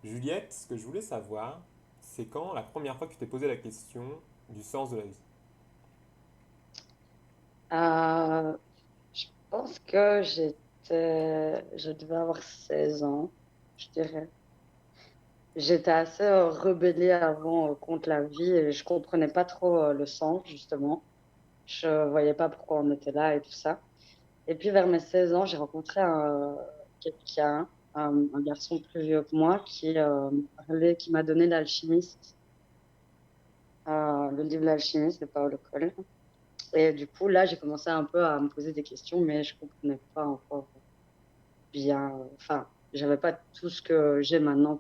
Juliette, ce que je voulais savoir, c'est quand la première fois que tu t'es posé la question du sens de la vie. Euh, je pense que je devais avoir 16 ans, je dirais. J'étais assez rebellée avant contre la vie et je comprenais pas trop le sens, justement. Je voyais pas pourquoi on était là et tout ça. Et puis vers mes 16 ans, j'ai rencontré quelqu'un, un garçon plus vieux que moi, qui m'a donné l'alchimiste, le livre L'alchimiste de Paolo Coelho. Et du coup, là, j'ai commencé un peu à me poser des questions, mais je comprenais pas encore bien. Enfin, j'avais pas tout ce que j'ai maintenant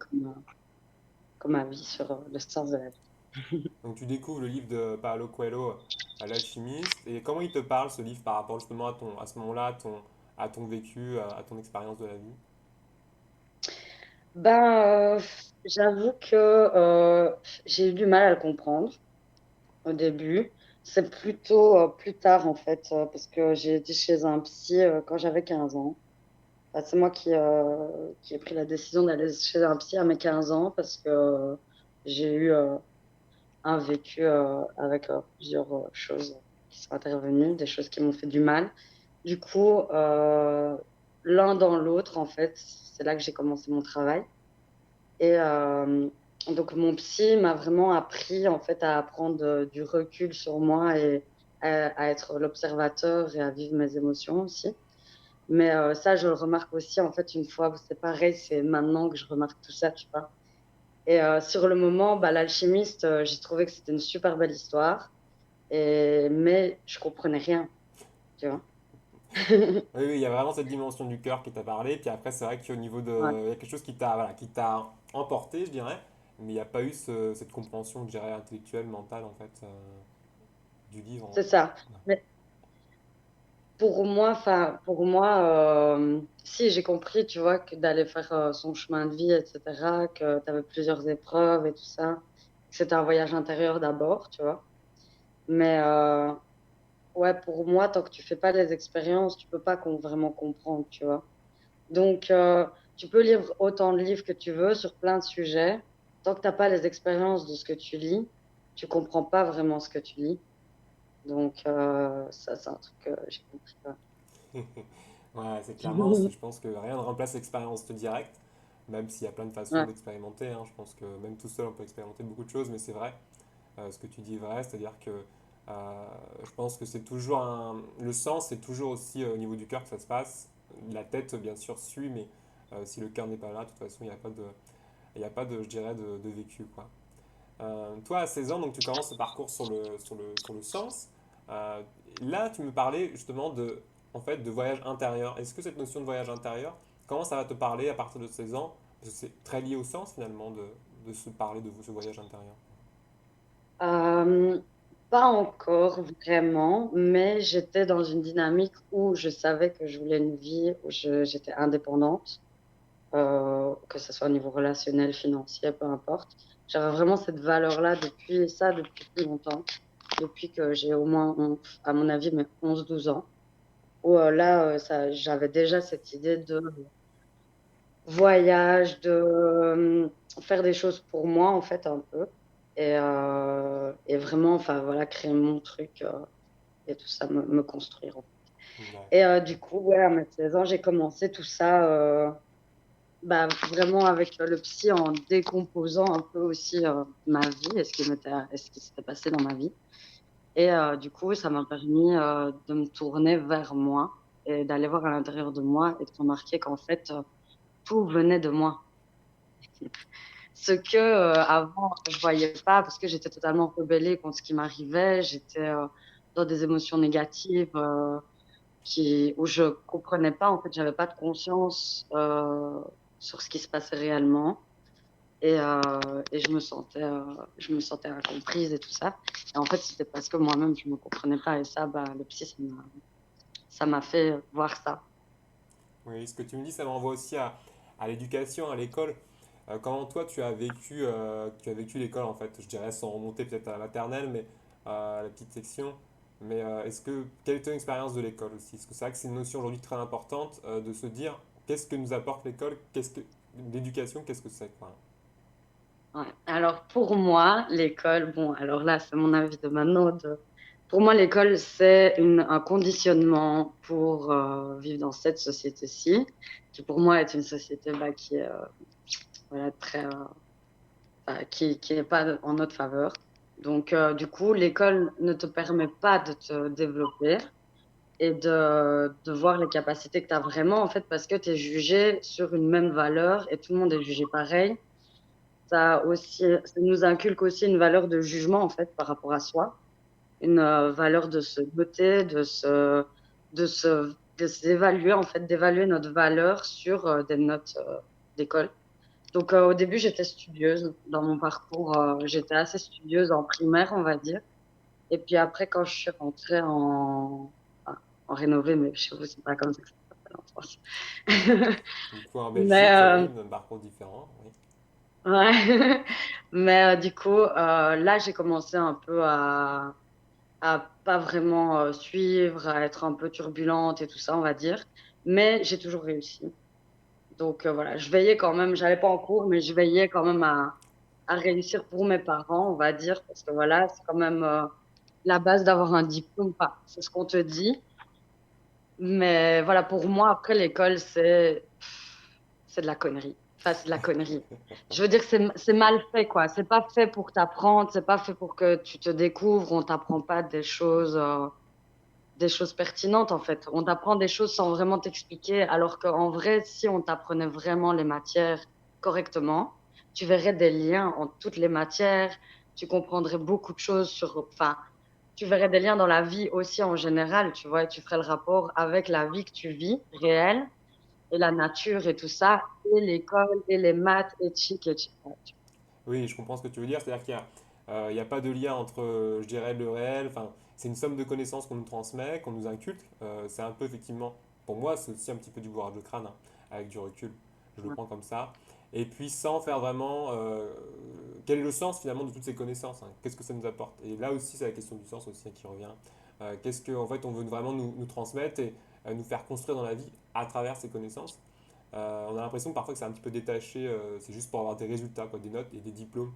comme avis sur le sens de la vie. Donc tu découvres le livre de Paolo Coelho, L'Alchimiste, et comment il te parle ce livre par rapport justement à ce moment-là, à ton vécu, à ton expérience de la vie? Ben, j'avoue que j'ai eu du mal à le comprendre au début. C'est plutôt plus tard, en fait, parce que j'ai été chez un psy quand j'avais 15 ans. Enfin, c'est moi qui ai pris la décision d'aller chez un psy à mes 15 ans parce que j'ai eu un vécu avec plusieurs choses qui sont intervenues, des choses qui m'ont fait du mal. Du coup, l'un dans l'autre, en fait, c'est là que j'ai commencé mon travail. Et donc, mon psy m'a vraiment appris, en fait, à prendre du recul sur moi et à être l'observateur et à vivre mes émotions aussi. Mais ça, je le remarque aussi, en fait, une fois, c'est pareil, c'est maintenant que je remarque tout ça, tu vois. Et sur le moment, bah, l'alchimiste, j'ai trouvé que c'était une super belle histoire. Mais je comprenais rien, tu vois. Oui, oui, il y a vraiment cette dimension du cœur qui t'a parlé, puis après c'est vrai qu'au niveau Ouais, de... Il y a quelque chose qui t'a voilà, qui t'a emporté, je dirais, mais il n'y a pas eu cette compréhension, je dirais, intellectuelle, mentale, en fait, du livre. c'est ça. Mais pour moi, si j'ai compris, tu vois, que d'aller faire son chemin de vie, etc., que tu avais plusieurs épreuves et tout ça, que c'était un voyage intérieur d'abord, tu vois. Mais ouais, pour moi, tant que tu fais pas les expériences, tu peux pas vraiment comprendre, tu vois. Donc, tu peux lire autant de livres que tu veux sur plein de sujets. Tant que t'as pas les expériences de ce que tu lis, tu comprends pas vraiment ce que tu lis. Donc, ça, c'est un truc que j'ai compris. Ouais, c'est clairement, Ouais. je pense que rien ne remplace l'expérience directe, même s'il y a plein de façons Ouais. d'expérimenter, hein. Je pense que même tout seul, on peut expérimenter beaucoup de choses, mais c'est vrai, ce que tu dis est vrai, c'est-à-dire que je pense que c'est toujours le sens, c'est toujours aussi au niveau du cœur que ça se passe. La tête, bien sûr, suit, mais si le cœur n'est pas là, de toute façon, il n'y a pas de, je dirais, de vécu, quoi. Toi, à 16 ans, donc tu commences ce parcours sur le sens. Euh, Là, tu me parlais justement en fait, de voyage intérieur. Est-ce que cette notion de voyage intérieur, comment ça va te parler à partir de 16 ans? Parce que c'est très lié au sens finalement de se parler de ce voyage intérieur. Euh, Pas encore vraiment, mais j'étais dans une dynamique où je savais que je voulais une vie où j'étais indépendante, que ce soit au niveau relationnel, financier, peu importe. J'avais vraiment cette valeur-là depuis plus longtemps, depuis que j'ai au moins, à mon avis, mes 11 12 ans, où là, j'avais déjà cette idée de voyage, de faire des choses pour moi, en fait, un peu. Et vraiment, enfin, voilà, créer mon truc et tout ça, me construire. Et D'accord. du coup, ouais, à mes 16 ans, j'ai commencé tout ça bah, vraiment avec le psy en décomposant un peu aussi ma vie et ce qui s'était passé dans ma vie. Et du coup, ça m'a permis de me tourner vers moi et d'aller voir à l'intérieur de moi et de remarquer qu'en fait, tout venait de moi. Ce que avant je voyais pas parce que j'étais totalement rebellée contre ce qui m'arrivait, j'étais dans des émotions négatives où je comprenais pas, en fait, j'avais pas de conscience sur ce qui se passait réellement et, je me sentais incomprise et tout ça. Et en fait, c'était parce que moi-même je me comprenais pas et ça, bah, le psy, ça m'a fait voir ça. Oui, ce que tu me dis, ça m'envoie aussi à l'éducation, à l'école. Comment toi, tu as vécu l'école en fait, je dirais, sans remonter peut-être à la maternelle, mais à la petite section. Mais quelle est ton expérience de l'école aussi? Parce que c'est vrai que c'est une notion aujourd'hui très importante de se dire qu'est-ce que nous apporte l'école, l'éducation, qu'est-ce que c'est quoi? Ouais. Alors pour moi, l'école, bon, alors là, c'est mon avis de maintenant. Pour moi, l'école, c'est un conditionnement pour vivre dans cette société-ci, qui pour moi est une société bah, qui est voilà, très, enfin, qui n'est pas en notre faveur. Donc, du coup, l'école ne te permet pas de te développer et de voir les capacités que tu as vraiment, en fait, parce que tu es jugé sur une même valeur et tout le monde est jugé pareil. Ça nous inculque aussi une valeur de jugement, en fait, par rapport à soi, une valeur de se noter, de se, de s'évaluer, en fait, d'évaluer notre valeur sur des notes d'école. Donc, au début, j'étais studieuse dans mon parcours. J'étais assez studieuse en primaire, on va dire. Et puis après, quand je suis rentrée enfin, en rénové, mais chez vous, c'est pas comme ça que ça s'appelle en France. Du coup, en Mais, Belgique, oui, un parcours différent. Oui. ouais. Mais du coup, là, j'ai commencé un peu à pas vraiment suivre, à être un peu turbulente et tout ça, on va dire. Mais j'ai toujours réussi. Donc voilà, je veillais quand même, j'allais pas en cours, mais je veillais quand même à réussir pour mes parents, on va dire, parce que voilà, c'est quand même la base d'avoir un diplôme, enfin, c'est ce qu'on te dit. Mais voilà, pour moi, après, l'école, c'est de la connerie. Enfin, c'est de la connerie. Je veux dire, c'est mal fait, quoi. C'est pas fait pour t'apprendre, c'est pas fait pour que tu te découvres, on t'apprend pas des choses pertinentes, en fait. On t'apprend des choses sans vraiment t'expliquer, alors qu'en vrai, si on t'apprenait vraiment les matières correctement, tu verrais des liens entre toutes les matières, tu comprendrais beaucoup de choses enfin, tu verrais des liens dans la vie aussi en général, tu vois, et tu ferais le rapport avec la vie que tu vis, réelle, et la nature et tout ça, et l'école, et les maths, éthique, etc. Oui, je comprends ce que tu veux dire. C'est-à-dire il y a pas de lien entre, je dirais, le réel. Enfin, c'est une somme de connaissances qu'on nous transmet, qu'on nous inculque. C'est un peu, effectivement, pour moi, c'est aussi un petit peu du bourrage de crâne, hein, avec du recul. Je le Ouais. prends comme ça. Et puis, sans faire vraiment. Quel est le sens, finalement, de toutes ces connaissances, hein. Qu'est-ce que ça nous apporte? Et là aussi, c'est la question du sens aussi, hein, qui revient. Qu'est-ce qu'en fait, on veut vraiment nous transmettre et nous faire construire dans la vie à travers ces connaissances? On a l'impression parfois que c'est un petit peu détaché, c'est juste pour avoir des résultats, quoi, des notes et des diplômes.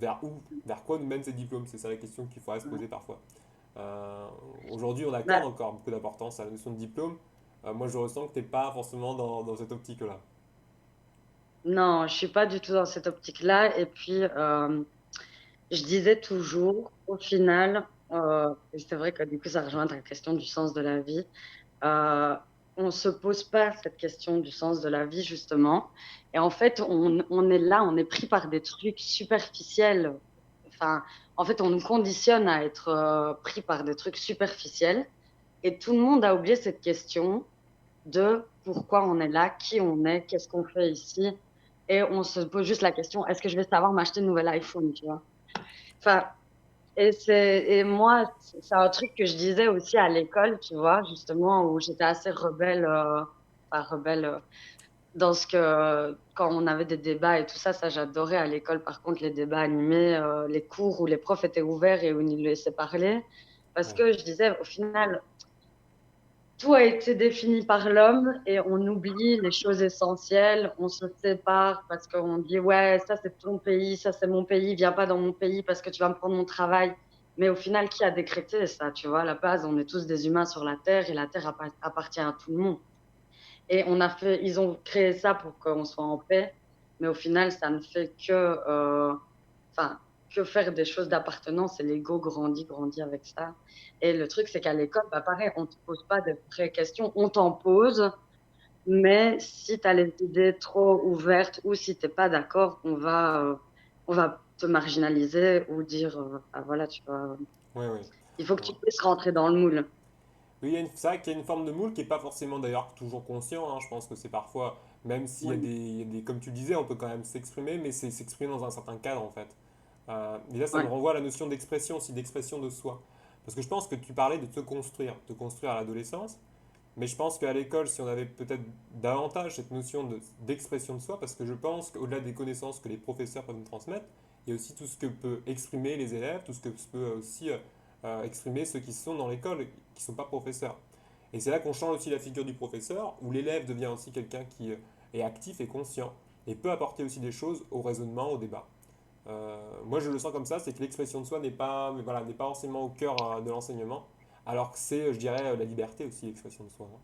Vers où, vers quoi nous mènent ces diplômes? C'est ça la question qu'il faudrait se poser parfois. Euh, Aujourd'hui, on accorde Bah, encore beaucoup d'importance à la notion de diplôme. Moi, je ressens que tu n'es pas forcément dans cette optique-là. non, je suis pas du tout dans cette optique-là. Et puis, je disais toujours, au final, et c'est vrai que du coup, ça rejoint ta question du sens de la vie. Euh, on se pose pas cette question du sens de la vie, justement. Et en fait, on est là, on est pris par des trucs superficiels. Enfin, en fait, on nous conditionne à être pris par des trucs superficiels. Et tout le monde a oublié cette question de pourquoi on est là, qui on est, qu'est-ce qu'on fait ici. Et on se pose juste la question, est-ce que je vais savoir m'acheter une nouvelle iPhone, tu vois? Enfin, et moi, c'est un truc que je disais aussi à l'école, tu vois, justement, où j'étais assez rebelle, pas rebelle, dans ce que, quand on avait des débats et tout ça, ça j'adorais à l'école. Par contre, les débats animés, les cours où les profs étaient ouverts et où ils nous laissaient parler. Parce Ouais, que je disais, au final, tout a été défini par l'homme et on oublie les choses essentielles, on se sépare parce qu'on dit ouais, ça c'est ton pays, ça c'est mon pays, viens pas dans mon pays parce que tu vas me prendre mon travail. Mais au final, qui a décrété ça, tu vois, à la base, on est tous des humains sur la Terre et la Terre appartient à tout le monde. Et ils ont créé ça pour qu'on soit en paix, mais au final, ça ne fait enfin, que faire des choses d'appartenance et l'ego grandit avec ça. Et le truc, c'est qu'à l'école, bah, pareil, on te pose pas de vraies questions, on t'en pose, mais si tu as les idées trop ouvertes ou si t'es pas d'accord, on va te marginaliser ou dire, ah voilà, tu vois, ouais, ouais. il faut que Ouais. tu puisses rentrer dans le moule. Oui, c'est vrai qu'il y a une forme de moule qui n'est pas forcément d'ailleurs toujours conscient, hein. Je pense que c'est parfois, même s'il y a Ouais, comme tu disais, on peut quand même s'exprimer, mais c'est s'exprimer dans un certain cadre en fait. Et là, ça me ouais, renvoie à la notion d'expression aussi, d'expression de soi. Parce que je pense que tu parlais de te construire à l'adolescence, mais je pense qu'à l'école, si on avait peut-être davantage cette notion d'expression de soi, parce que je pense qu'au-delà des connaissances que les professeurs peuvent nous transmettre, il y a aussi tout ce que peut exprimer les élèves, tout ce que peut aussi exprimer ceux qui sont dans l'école, qui ne sont pas professeurs. Et c'est là qu'on change aussi la figure du professeur, où l'élève devient aussi quelqu'un qui est actif et conscient. et peut apporter aussi des choses au raisonnement, au débat. Moi, je le sens comme ça, c'est que l'expression de soi n'est pas, mais voilà, n'est pas forcément au cœur de l'enseignement, alors que c'est, je dirais, la liberté aussi, l'expression de soi, hein.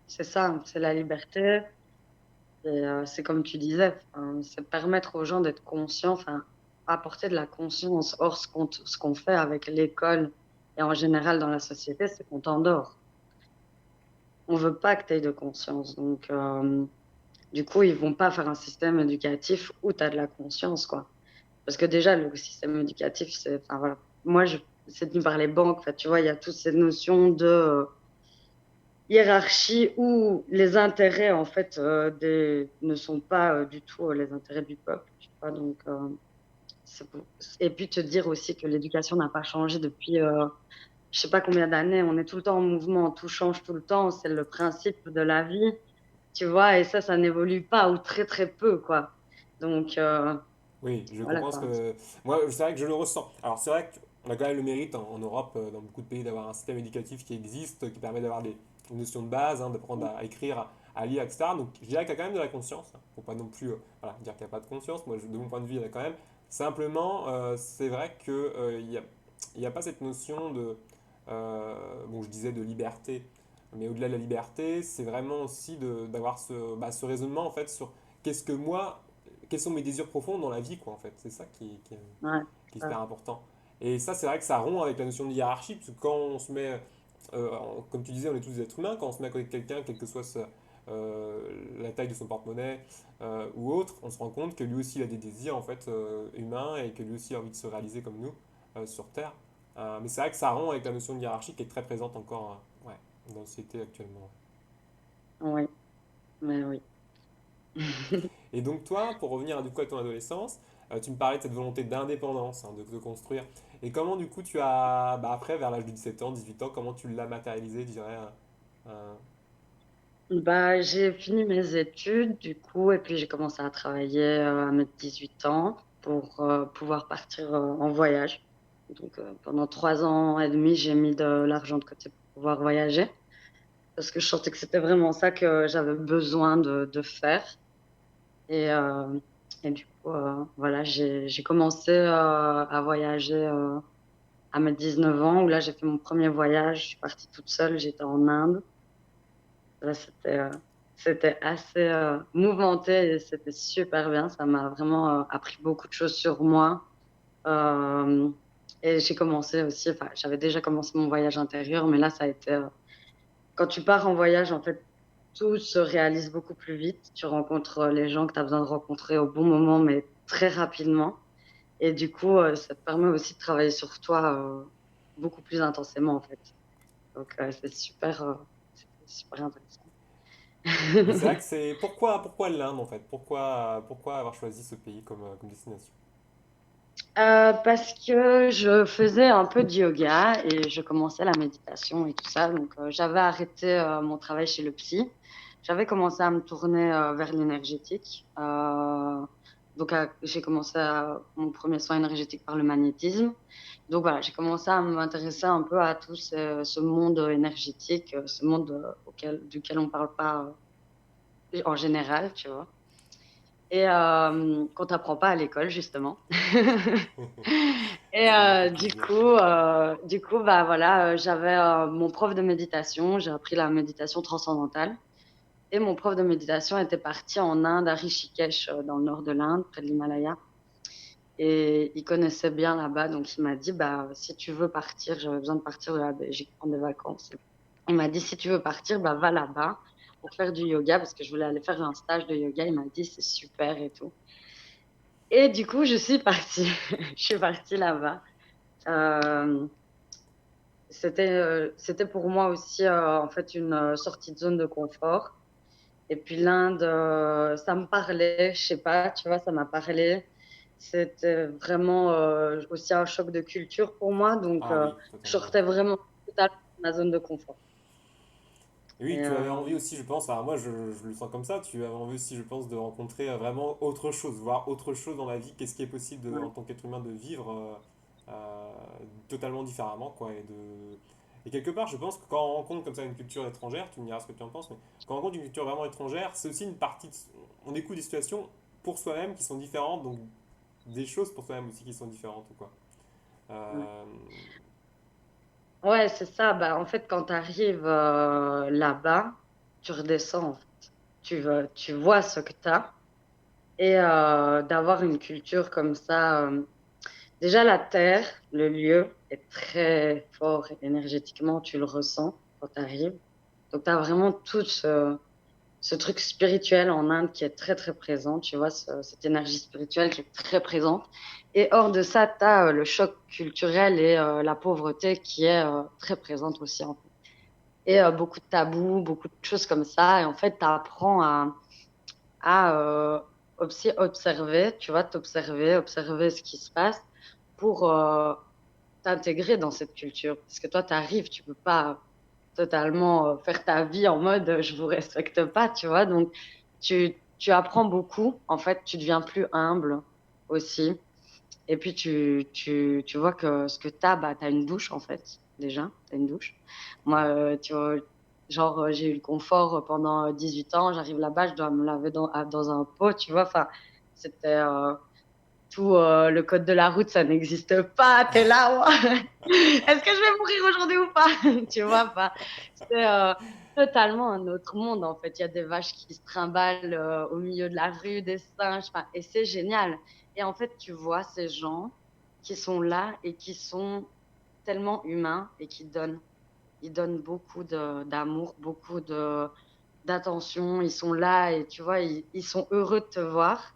C'est ça, c'est la liberté. Et c'est comme tu disais, enfin, c'est permettre aux gens d'être conscients, enfin, apporter de la conscience. Or, ce qu'on fait avec l'école et en général dans la société, c'est qu'on t'endort. On veut pas que tu aies de conscience. Donc, du coup, ils vont pas faire un système éducatif où tu as de la conscience, quoi. Parce que déjà, le système éducatif, c'est, enfin, voilà. Moi, c'est tenu par les banques. Enfin, tu vois, il y a toutes ces notions de hiérarchie où les intérêts, en fait, ne sont pas du tout les intérêts du peuple, tu vois. Donc, et puis te dire aussi que l'éducation n'a pas changé depuis, je sais pas combien d'années. On est tout le temps en mouvement, tout change tout le temps. C'est le principe de la vie, tu vois. Et ça n'évolue pas ou très très peu, quoi. Donc, Oui, je voilà, comprends ce quoi. que... Moi, c'est vrai que je le ressens. Alors, c'est vrai qu'on a quand même le mérite en Europe, dans beaucoup de pays, d'avoir un système éducatif qui existe, qui permet d'avoir des notions de base, hein, d'apprendre à écrire, à lire, etc. Donc, je dirais qu'il y a quand même de la conscience. Il ne faut pas non plus voilà, dire qu'il n'y a pas de conscience. Moi, de mon point de vue, il y en a quand même. Simplement, c'est vrai qu'il n'y a pas cette notion de... bon, je disais de liberté. Mais au-delà de la liberté, c'est vraiment aussi d'avoir ce raisonnement, en fait, sur qu'est-ce que moi quels sont mes désirs profonds dans la vie, quoi, en fait. C'est ça Ouais, qui est ouais. super important. Et ça, c'est vrai que ça rompt avec la notion de hiérarchie, parce que quand on se met, comme tu disais, on est tous des êtres humains, quand on se met à côté de quelqu'un, quelle que soit la taille de son porte-monnaie ou autre, on se rend compte que lui aussi il a des désirs en fait humains et que lui aussi a envie de se réaliser comme nous sur Terre. Mais c'est vrai que ça rompt avec la notion de hiérarchie qui est très présente encore ouais, dans la société actuellement. Oui, mais oui. Et donc toi, pour revenir du coup à ton adolescence, tu me parlais de cette volonté d'indépendance, hein, de te construire. Et comment du coup tu as, bah, après, vers l'âge de 17 ans, 18 ans, comment tu l'as matérialisé, je dirais euh, Bah, j'ai fini mes études, du coup, et puis j'ai commencé à travailler à mes 18 ans pour pouvoir partir en voyage. Donc, pendant 3 ans et demi, j'ai mis de l'argent de côté pour pouvoir voyager parce que je sentais que c'était vraiment ça que j'avais besoin de faire. Et, euh, et du coup, voilà, j'ai commencé à voyager à mes 19 ans, où là, j'ai fait mon premier voyage. Je suis partie toute seule, j'étais en Inde. Là, c'était assez mouvementé et c'était super bien. Ça m'a vraiment appris beaucoup de choses sur moi. Euh, et j'ai commencé aussi, enfin, j'avais déjà commencé mon voyage intérieur, mais là, ça a été, quand tu pars en voyage, en fait, tout se réalise beaucoup plus vite. Tu rencontres les gens que tu as besoin de rencontrer au bon moment, mais très rapidement. Et du coup, ça te permet aussi de travailler sur toi beaucoup plus intensément, en fait. Donc, c'est super intéressant. mais c'est vrai que c'est... pourquoi l'Inde en fait? Pourquoi avoir choisi ce pays comme destination? Parce que je faisais un peu de yoga et je commençais la méditation et tout ça. Donc, j'avais arrêté mon travail chez le psy. J'avais commencé à me tourner vers l'énergétique. Donc, j'ai commencé mon premier soin énergétique par le magnétisme. Donc, voilà, j'ai commencé à m'intéresser un peu à tout ce monde énergétique, ce monde duquel on parle pas en général, tu vois. Et qu'on t'apprend pas à l'école, justement. Et C'est le mot que tu dis. du coup, bah voilà, j'avais mon prof de méditation, j'ai appris la méditation transcendantale. Et mon prof de méditation était parti en Inde, à Rishikesh, dans le nord de l'Inde, près de l'Himalaya. Et il connaissait bien là-bas, donc il m'a dit, bah, si tu veux partir, j'avais besoin de partir de la Belgique, prendre des vacances. Il m'a dit, si tu veux partir, bah, va là-bas pour faire du yoga, parce que je voulais aller faire un stage de yoga. Il m'a dit, c'est super et tout. Et du coup, je suis partie. Je suis partie là-bas. Euh, c'était pour moi aussi en fait une sortie de zone de confort. Et puis l'Inde, ça me parlait, je sais pas, tu vois, ça m'a parlé. C'était vraiment aussi un choc de culture pour moi, donc Ah oui, je totalement. sortais vraiment totalement de ma zone de confort. Et oui, Et tu avais envie aussi, je pense, enfin moi je le sens comme ça, tu avais envie aussi, je pense, de rencontrer vraiment autre chose, voir autre chose dans la vie, qu'est-ce qui est possible ouais, en tant qu'être humain de vivre totalement différemment, quoi, Et quelque part, je pense que quand on rencontre comme ça une culture étrangère, tu me diras ce que tu en penses, mais quand on rencontre une culture vraiment étrangère, c'est aussi une partie, on découvre des situations pour soi-même qui sont différentes, donc des choses pour soi-même aussi qui sont différentes ou quoi. Ouais, Euh, ouais, c'est ça. Bah, en fait, quand tu arrives là-bas, tu redescends, en fait. Tu vois ce que tu as. Et d'avoir une culture comme ça. Déjà, la terre, le lieu est très fort énergétiquement, tu le ressens quand tu arrives. Donc, tu as vraiment tout ce truc spirituel en Inde qui est très, très présent, tu vois, cette énergie spirituelle qui est très présente. Et hors de ça, tu as le choc culturel et la pauvreté qui est très présente aussi, en fait. Et beaucoup de tabous, beaucoup de choses comme ça. Et en fait, tu apprends à aussi observer, tu vois, t'observer, observer ce qui se passe pour t'intégrer dans cette culture. Parce que toi, tu arrives, tu peux pas totalement faire ta vie en mode je vous respecte pas, tu vois. Donc, tu apprends beaucoup. En fait, tu deviens plus humble aussi. Et puis, tu vois que ce que tu as, bah, tu as une douche, en fait, déjà. Tu as une douche. Moi, ouais. tu vois, genre, j'ai eu le confort pendant 18 ans. J'arrive là-bas, je dois me laver dans un pot, tu vois. Enfin, c'était tout le code de la route, ça n'existe pas. T'es là, ouais. Est-ce que je vais mourir aujourd'hui ou pas? Tu vois, enfin, c'est totalement un autre monde, en fait. Il y a des vaches qui se trimballent au milieu de la rue, des singes, enfin, et c'est génial. Et en fait, tu vois ces gens qui sont là et qui sont tellement humains et qui donnent. Ils donnent beaucoup d'amour, beaucoup d'attention. Ils sont là et tu vois, ils sont heureux de te voir.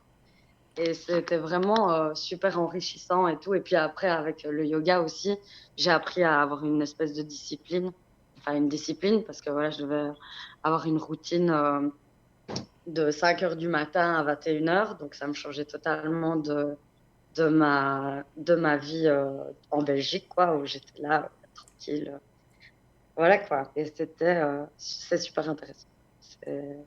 Et c'était vraiment super enrichissant et tout. Et puis après, avec le yoga aussi, j'ai appris à avoir une espèce de discipline. Enfin, une discipline parce que voilà, je devais avoir une routine de 5 heures du matin à 21 heures. Donc, ça me changeait totalement de ma vie en Belgique, quoi, où j'étais là, tranquille. Voilà, quoi. Et c'est super intéressant. C'est-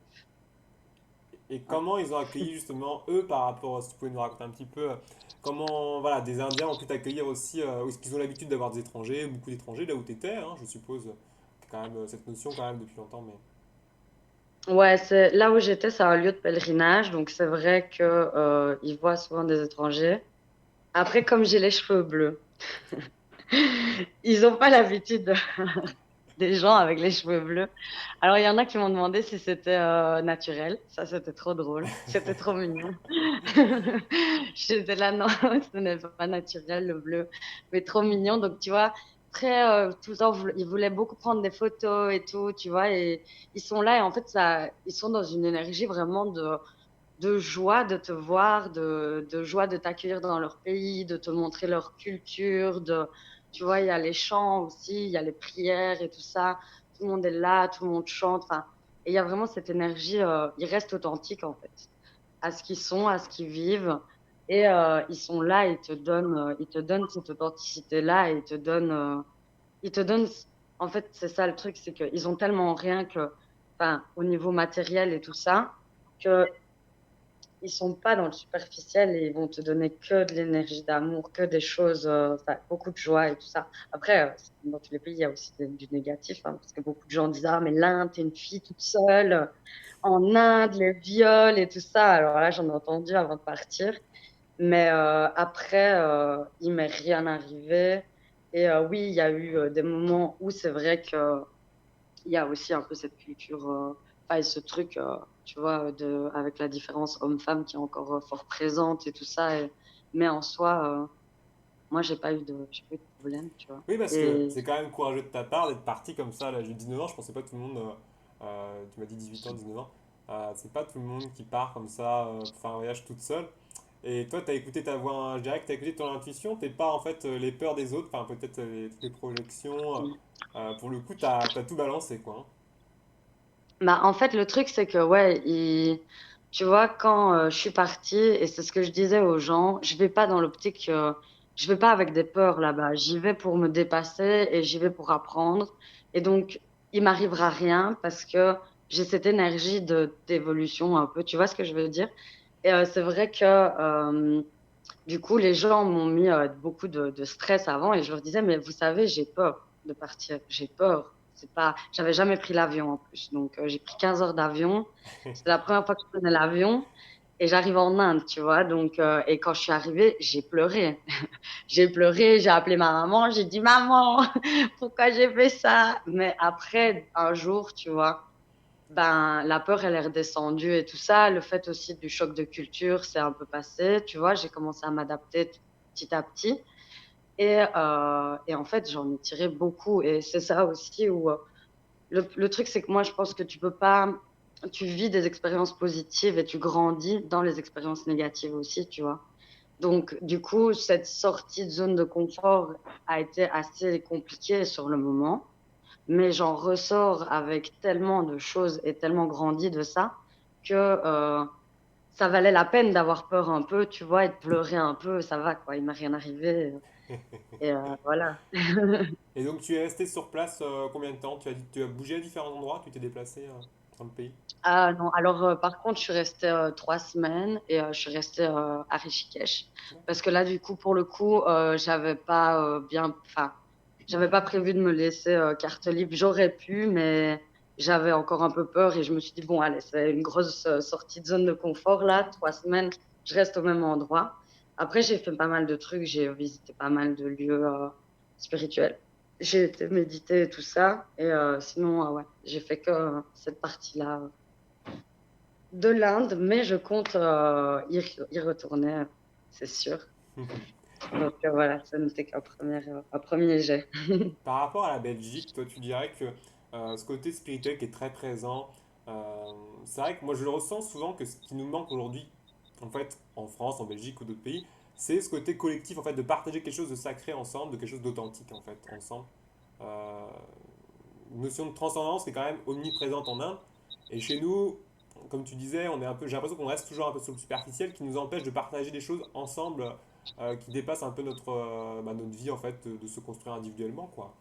Et ouais. comment ils ont accueilli justement eux par rapport à ce que tu pouvais nous raconter un petit peu comment voilà, des Indiens ont pu t'accueillir aussi, ou est-ce qu'ils ont l'habitude d'avoir des étrangers, beaucoup d'étrangers là où tu étais, hein, je suppose, quand même cette notion quand même depuis longtemps, mais Ouais, là où j'étais, c'est un lieu de pèlerinage, donc c'est vrai que ils voient souvent des étrangers. Après, comme j'ai les cheveux bleus, ils ont pas l'habitude des gens avec les cheveux bleus. Alors, il y en a qui m'ont demandé si c'était naturel. Ça, c'était trop drôle. C'était trop mignon. J'étais là, non, ce n'est pas naturel, le bleu. Mais trop mignon. Donc, tu vois, très, tout le temps, ils voulaient beaucoup prendre des photos et tout, tu vois. Et ils sont là et en fait, ils sont dans une énergie vraiment de joie de te voir, de joie de t'accueillir dans leur pays, de te montrer leur culture, tu vois, il y a les chants aussi, il y a les prières et tout ça. Tout le monde est là, tout le monde chante. Enfin, et il y a vraiment cette énergie, ils restent authentiques en fait, à ce qu'ils sont, à ce qu'ils vivent. Et ils sont là, ils te donnent cette authenticité-là, et ils te donnent, en fait, c'est ça le truc, c'est qu'ils ont tellement rien que, enfin, au niveau matériel et tout ça, que ils sont pas dans le superficiel et ils vont te donner que de l'énergie d'amour, que des choses, enfin, beaucoup de joie et tout ça. Après, dans tous les pays, il y a aussi du négatif, hein, parce que beaucoup de gens disent, ah, mais l'Inde, t'es une fille toute seule, en Inde, les viols et tout ça. Alors là, j'en ai entendu avant de partir. Mais après, il m'est rien arrivé. Et oui, il y a eu des moments où c'est vrai que il y a aussi un peu cette culture, enfin, et ce truc, tu vois, avec la différence homme-femme qui est encore fort présente et tout ça. Mais en soi, moi, j'ai pas eu de problème, tu vois. oui, parce que Et c'est quand même courageux de ta part d'être parti comme ça à l'âge de 19 ans, je pensais pas tout le monde, tu m'as dit 18 ans, 19 ans, c'est pas tout le monde qui part comme ça pour faire un voyage toute seule. Et toi, tu as écouté ta voix, je dirais que tu as écouté ton intuition, t'es pas en fait les peurs des autres, enfin peut-être toutes les projections. Pour le coup, tu as tout balancé, quoi, hein. bah, en fait, le truc, c'est que, ouais, tu vois, quand je suis partie, et c'est ce que je disais aux gens, je vais pas dans l'optique, je vais pas avec des peurs là-bas. J'y vais pour me dépasser et j'y vais pour apprendre. Et donc, il m'arrivera rien parce que j'ai cette énergie d'évolution un peu. Tu vois ce que je veux dire? Et c'est vrai que, du coup, les gens m'ont mis beaucoup de stress avant et je leur disais, mais vous savez, j'ai peur. de partir. J'ai peur. C'est pas, j'avais jamais pris l'avion en plus. Donc, j'ai pris 15 heures d'avion. C'est la première fois que je prenais l'avion et j'arrive en Inde, tu vois. Donc, et quand je suis arrivée, j'ai pleuré. J'ai pleuré, j'ai appelé ma maman, j'ai dit, maman, pourquoi j'ai fait ça? Mais après, un jour, tu vois, ben, la peur, elle est redescendue et tout ça. Le fait aussi du choc de culture, c'est un peu passé, tu vois. J'ai commencé à m'adapter petit à petit. Et en fait, j'en ai tiré beaucoup. Et c'est ça aussi où le truc, c'est que moi, je pense que tu peux pas. Tu vis des expériences positives et tu grandis dans les expériences négatives aussi, tu vois. Donc, du coup, cette sortie de zone de confort a été assez compliquée sur le moment, mais j'en ressors avec tellement de choses et tellement grandi de ça que ça valait la peine d'avoir peur un peu, tu vois, et de pleurer un peu, ça va, quoi, il m'est rien arrivé. Et voilà. Et donc tu es resté sur place combien de temps? Tu as dit, tu as bougé à différents endroits, tu t'es déplacé dans le pays? Ah non, alors par contre, je suis restée 3 semaines et je suis restée à Rishikesh. Parce D'accord. que là, du coup, pour le coup, j'avais pas enfin, j'avais pas prévu de me laisser carte libre. J'aurais pu, mais j'avais encore un peu peur et je me suis dit, bon, allez, c'est une grosse sortie de zone de confort là, 3 semaines, je reste au même endroit. Après, j'ai fait pas mal de trucs, j'ai visité pas mal de lieux spirituels. J'ai été méditer et tout ça. Et sinon, ouais, j'ai fait que cette partie-là de l'Inde, mais je compte y retourner, c'est sûr. Donc voilà, ça n'était un premier jet. Par rapport à la Belgique, toi tu dirais que ce côté spirituel qui est très présent, c'est vrai que moi je le ressens souvent que ce qui nous manque aujourd'hui, en fait, en France, en Belgique ou d'autres pays, c'est ce côté collectif, en fait, de partager quelque chose de sacré ensemble, de quelque chose d'authentique, en fait, ensemble. Euh, une notion de transcendance qui est quand même omniprésente en Inde. Et chez nous, comme tu disais, on est un peu, j'ai l'impression qu'on reste toujours un peu sur le superficiel, qui nous empêche de partager des choses ensemble, qui dépassent un peu notre vie, en fait, de se construire individuellement, quoi.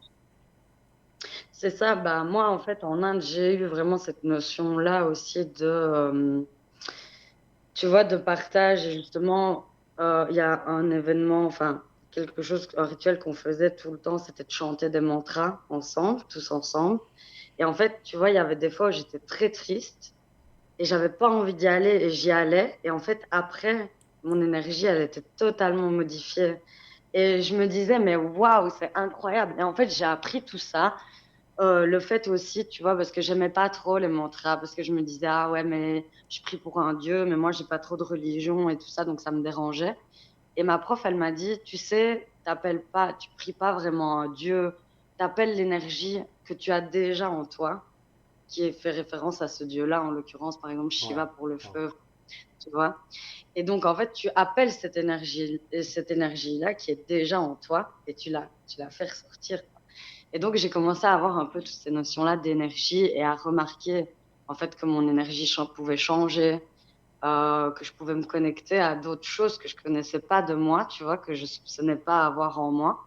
C'est ça, bah moi en fait en Inde, j'ai eu vraiment cette notion-là aussi de, tu vois, de partage. Et justement, il y a un événement, enfin quelque chose, un rituel qu'on faisait tout le temps, c'était de chanter des mantras ensemble, tous ensemble. Et en fait, tu vois, il y avait des fois où j'étais très triste. Et j'avais pas envie d'y aller et j'y allais. Et en fait, après, mon énergie, elle était totalement modifiée. Et je me disais, mais waouh, c'est incroyable. Et en fait, j'ai appris tout ça. Le fait aussi, tu vois, parce que j'aimais pas trop les mantras, parce que je me disais, ah ouais, mais je prie pour un dieu, mais moi, j'ai pas trop de religion et tout ça, donc ça me dérangeait. Et ma prof, elle m'a dit, tu sais, t'appelles pas, tu pries pas vraiment un dieu, t'appelles l'énergie que tu as déjà en toi, qui est fait référence à ce dieu-là, en l'occurrence, par exemple, Ouais, Shiva pour le ouais. feu, tu vois. Et donc, en fait, tu appelles cette énergie-là qui est déjà en toi et tu la fais ressortir. Et donc, j'ai commencé à avoir un peu toutes ces notions-là d'énergie et à remarquer, en fait, que mon énergie pouvait changer, que je pouvais me connecter à d'autres choses que je connaissais pas de moi, tu vois, que je soupçonnais pas avoir en moi.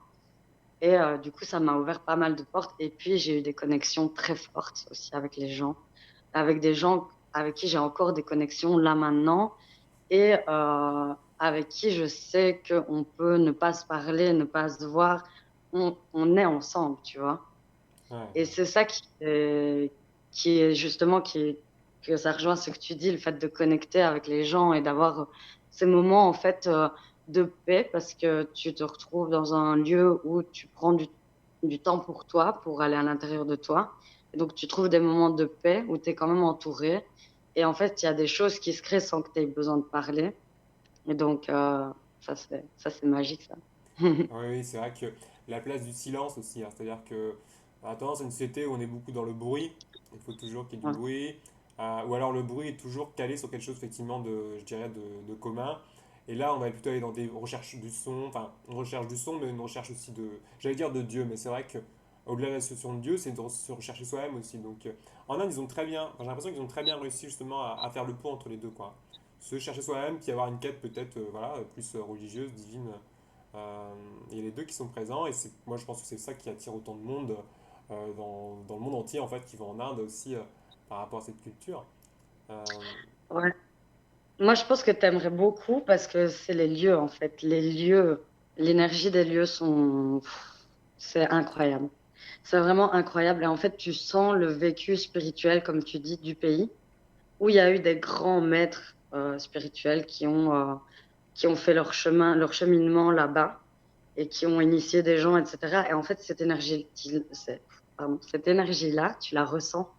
Et du coup, ça m'a ouvert pas mal de portes. Et puis, j'ai eu des connexions très fortes aussi avec les gens, avec des gens avec qui j'ai encore des connexions là maintenant et avec qui je sais qu'on peut ne pas se parler, ne pas se voir, on est ensemble, tu vois. Ouais, Et ouais. c'est ça qui est justement que ça rejoint ce que tu dis, le fait de connecter avec les gens et d'avoir ces moments en fait de paix parce que tu te retrouves dans un lieu où tu prends du temps pour toi, pour aller à l'intérieur de toi. Et donc tu trouves des moments de paix où tu es quand même entouré. Et en fait, il y a des choses qui se créent sans que tu aies besoin de parler. Et donc, ça, c'est magique, ça. Oui, oui, c'est vrai que la place du silence aussi, hein, c'est-à-dire que on a tendance à une société où on est beaucoup dans le bruit, il faut toujours qu'il y ait du Ouais. bruit, ou alors le bruit est toujours calé sur quelque chose effectivement de, je dirais, de commun. Et là, on va plutôt aller dans des recherches du son, enfin, une recherche du son, mais une recherche aussi de, j'allais dire de Dieu, mais c'est vrai que au-delà de la notion de Dieu, c'est de se rechercher soi-même aussi. Donc, en Inde, ils ont très bien, enfin, j'ai l'impression qu'ils ont très bien réussi justement à faire le pont entre les deux, quoi. Se chercher soi-même, puis avoir une quête peut-être, voilà, plus religieuse, divine. Il y a les deux qui sont présents et moi je pense que c'est ça qui attire autant de monde dans le monde entier en fait qui va en Inde aussi par rapport à cette culture. Euh, Ouais. Moi, je pense que tu aimerais beaucoup parce que c'est les lieux, en fait. Les lieux, l'énergie des lieux c'est incroyable. C'est vraiment incroyable. Et en fait, tu sens le vécu spirituel, comme tu dis, du pays, où il y a eu des grands maîtres spirituels qui ont fait leur chemin, leur cheminement là-bas et qui ont initié des gens, etc. Et en fait, cette énergie-là, tu la ressens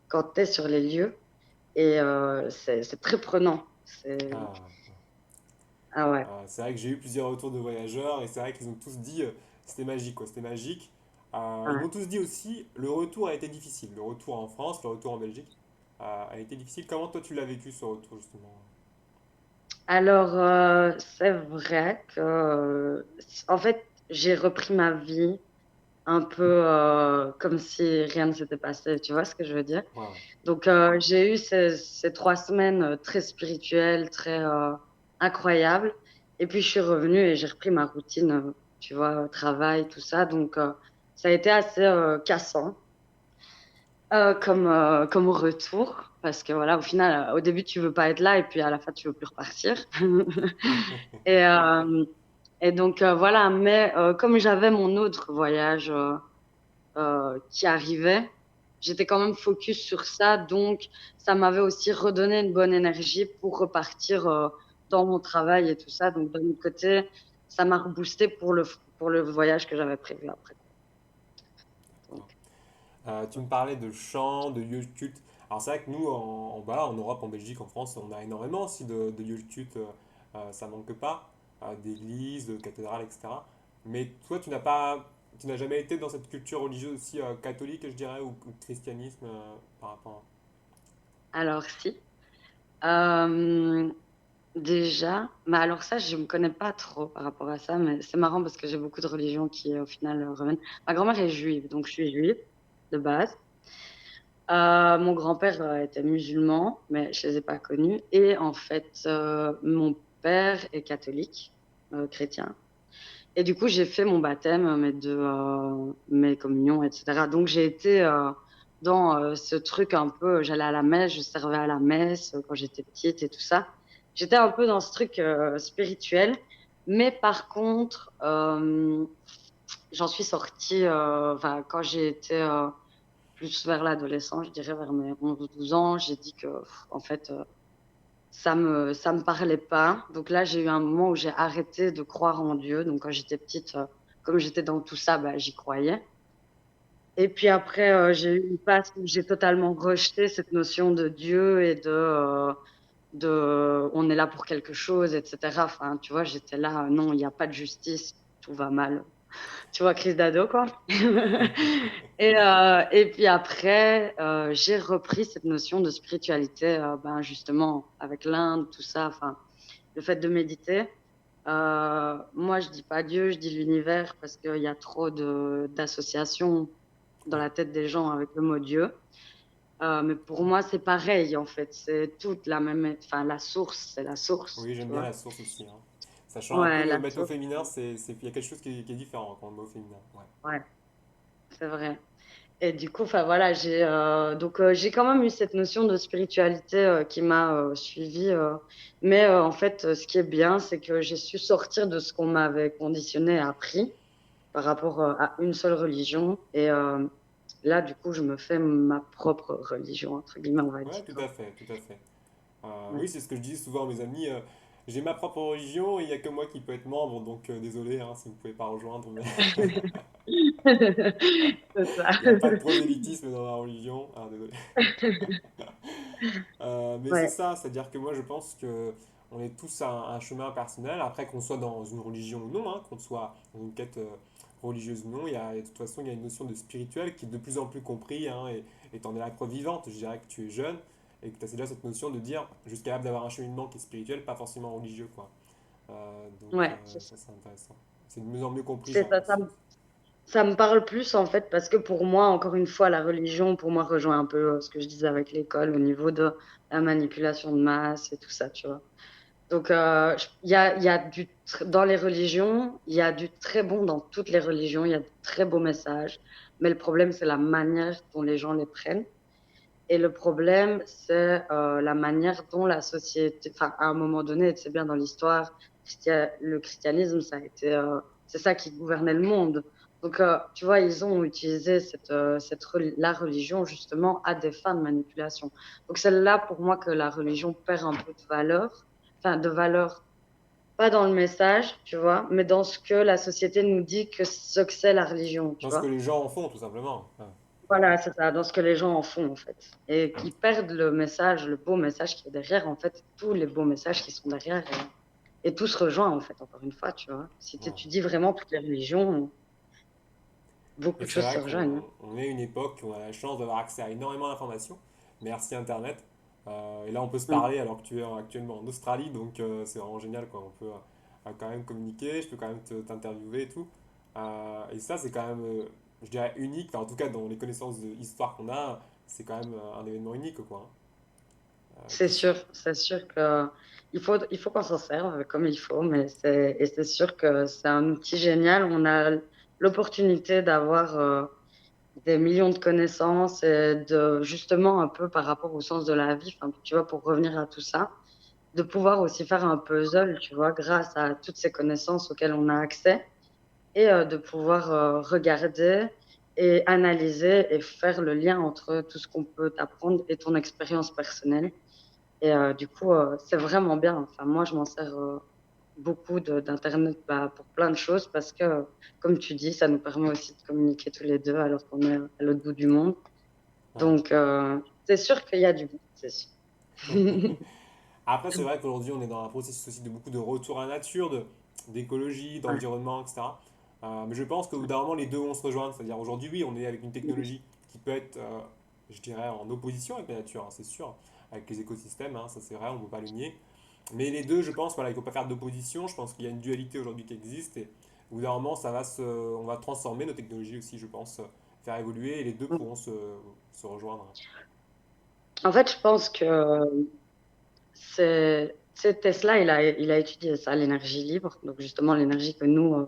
quand tu es sur les lieux et c'est très prenant. Ah, Ah ouais, c'est vrai que j'ai eu plusieurs retours de voyageurs et c'est vrai qu'ils ont tous dit c'était magique, quoi, c'était magique. Ils ouais. m'ont tous dit aussi le retour a été difficile. Le retour en France, le retour en Belgique a été difficile. Comment toi tu l'as vécu ce retour justement? Alors, c'est vrai que, en fait, j'ai repris ma vie un peu comme si rien ne s'était passé. Tu vois ce que je veux dire? Ouais, ouais. Donc, j'ai eu ces 3 semaines très spirituelles, très incroyables. Et puis, je suis revenue et j'ai repris ma routine, tu vois, travail, tout ça. Donc, ça a été assez cassant comme retour. Parce que voilà, au final, au début, tu veux pas être là et puis à la fin, tu veux plus repartir. Et, et donc, voilà. Mais comme j'avais mon autre voyage qui arrivait, j'étais quand même focus sur ça. Donc, ça m'avait aussi redonné une bonne énergie pour repartir dans mon travail et tout ça. Donc, d'un autre côté, ça m'a reboosté pour le voyage que j'avais prévu après. Donc, Tu me parlais de chants, de lieux de culte. Alors c'est vrai que nous, bah, en Europe, en Belgique, en France, on a énormément aussi de lieux de culte. Ça manque pas, d'églises, de cathédrales, etc. Mais toi, tu n'as jamais été dans cette culture religieuse aussi catholique, je dirais, ou christianisme par rapport. alors, si. Euh, Déjà, mais alors ça, je me connais pas trop par rapport à ça, mais c'est marrant parce que j'ai beaucoup de religions qui, au final, reviennent. Ma grand-mère est juive, donc je suis juive de base. Mon grand-père était musulman, mais je les ai pas connus. Et en fait, mon père est catholique, chrétien. Et du coup, j'ai fait mon baptême, mes communions, etc. Donc, j'ai été dans ce truc un peu, j'allais à la messe, je servais à la messe quand j'étais petite et tout ça. J'étais un peu dans ce truc spirituel. Mais par contre, j'en suis sortie, enfin, quand j'ai été plus vers l'adolescence, je dirais vers mes 11 12 ans, j'ai dit que, en fait, ça me parlait pas. Donc là, j'ai eu un moment où j'ai arrêté de croire en Dieu. Donc quand j'étais petite, comme j'étais dans tout ça, bah, j'y croyais. Et puis après, j'ai eu une phase où j'ai totalement rejeté cette notion de Dieu et de on est là pour quelque chose, etc. Enfin, tu vois, j'étais là, non, il n'y a pas de justice, tout va mal. Tu vois, crise d'ado, quoi. Et puis après, j'ai repris cette notion de spiritualité, ben justement, avec l'Inde, tout ça, enfin, le fait de méditer. Moi, je dis pas Dieu, je dis l'univers parce qu'il y a trop d'associations dans Oui, la tête des gens avec le mot Dieu. Mais pour moi, c'est pareil, en fait. C'est toute la même, enfin, la source, c'est la source, oui, tu j'aime bien vois. la source aussi, hein. Sachant un peu Ouais, le la mettre au source, féminin, il y a quelque chose qui est différent quand on le met au féminin. Ouais. ouais, c'est vrai. Et du coup, enfin voilà, j'ai quand même eu cette notion de spiritualité qui m'a suivie. Mais en fait, ce qui est bien, c'est que j'ai su sortir de ce qu'on m'avait conditionné et appris par rapport à une seule religion. Et là, du coup, je me fais ma propre religion, entre guillemets, on va Ouais, dire. tout à fait, tout à fait. Ouais. Oui, c'est ce que je dis souvent à mes amis. J'ai ma propre religion et il n'y a que moi qui peux être membre, donc désolé hein, si vous ne pouvez pas rejoindre, mais C'est ça. il n'y a pas de prosélytisme dans la religion. Ah, désolé. Mais c'est Ouais. ça, c'est-à-dire que moi je pense que on est tous à un chemin personnel. Après qu'on soit dans une religion ou non, hein, qu'on soit dans une quête religieuse ou non, de toute façon il y a une notion de spirituel qui est de plus en plus compris hein, et t'en es la preuve vivante. Je dirais que tu es jeune et que tu as déjà cette notion de dire je suis capable d'avoir un cheminement qui est spirituel, pas forcément religieux quoi. Ouais, c'est ça. Ça c'est intéressant. C'est de mieux en mieux compris, j'ai C'est ça, l'impression. ça me parle plus en fait parce que pour moi, encore une fois, la religion, pour moi, rejoint un peu ce que je disais avec l'école au niveau de la manipulation de masse et tout ça, tu vois. Donc, il y a dans les religions, il y a du très bon dans toutes les religions, il y a de très beaux messages, mais le problème, c'est la manière dont les gens les prennent. Et le problème, c'est la manière dont la société, enfin, à un moment donné, c'est bien dans l'histoire, le christianisme, ça a été, c'est ça qui gouvernait le monde. Donc, tu vois, ils ont utilisé la religion justement à des fins de manipulation. Donc, c'est là pour moi que la religion perd un peu de valeur, enfin de valeur, pas dans le message, tu vois, mais dans ce que la société nous dit que ce que c'est la religion, tu Dans ce que vois. les gens en font, tout simplement. Ouais. Voilà, c'est ça, dans ce que les gens en font, en fait. Et qui perdent le message, le beau message qui est derrière, en fait, tous les beaux messages qui sont derrière. Et tout se rejoint, en fait, encore une fois, tu vois. Si tu Ouais. étudies vraiment toutes les religions, beaucoup Et de c'est choses se vrai rejoignent. qu'on est une époque où on a la chance d'avoir accès à énormément d'informations. Merci Internet. Et là, on peut se Hein. parler alors que tu es actuellement en Australie, donc c'est vraiment génial, quoi. On peut quand même communiquer, je peux quand même t'interviewer et tout. Et ça, c'est quand même, je dirais, unique. Enfin, en tout cas, dans les connaissances d'histoire qu'on a, c'est quand même un événement unique, quoi. Qui C'est sûr que il faut qu'on s'en serve comme il faut, et c'est sûr que c'est un outil génial. On a l'opportunité d'avoir des millions de connaissances et de, justement, un peu par rapport au sens de la vie, enfin, tu vois, pour revenir à tout ça, de pouvoir aussi faire un puzzle, tu vois, grâce à toutes ces connaissances auxquelles on a accès et de pouvoir regarder et analyser et faire le lien entre tout ce qu'on peut t'apprendre et ton expérience personnelle. Et du coup, c'est vraiment bien. Enfin, moi, je m'en sers beaucoup d'Internet bah, pour plein de choses parce que, comme tu dis, ça nous permet aussi de communiquer tous les deux alors qu'on est à l'autre bout du monde. ouais. Donc, c'est sûr qu'il y a du bon, c'est sûr. Après, c'est vrai qu'aujourd'hui, on est dans un processus aussi de beaucoup de retour à la nature, d'écologie, Ouais. d'environnement, etc. Mais je pense qu'au bout d'un moment, les deux vont se rejoindre. C'est-à-dire, aujourd'hui, oui, on est avec une technologie qui peut être, je dirais, en opposition avec la nature, hein, c'est sûr, avec les écosystèmes, hein, ça c'est vrai, on ne peut pas le nier. Mais les deux, je pense, voilà, il ne faut pas faire d'opposition. Je pense qu'il y a une dualité aujourd'hui qui existe. Et au bout d'un moment, on va transformer nos technologies aussi, je pense, faire évoluer, et les deux pourront se rejoindre. En fait, je pense que c'est Tesla, il a étudié ça, l'énergie libre. Donc, justement, l'énergie que nous,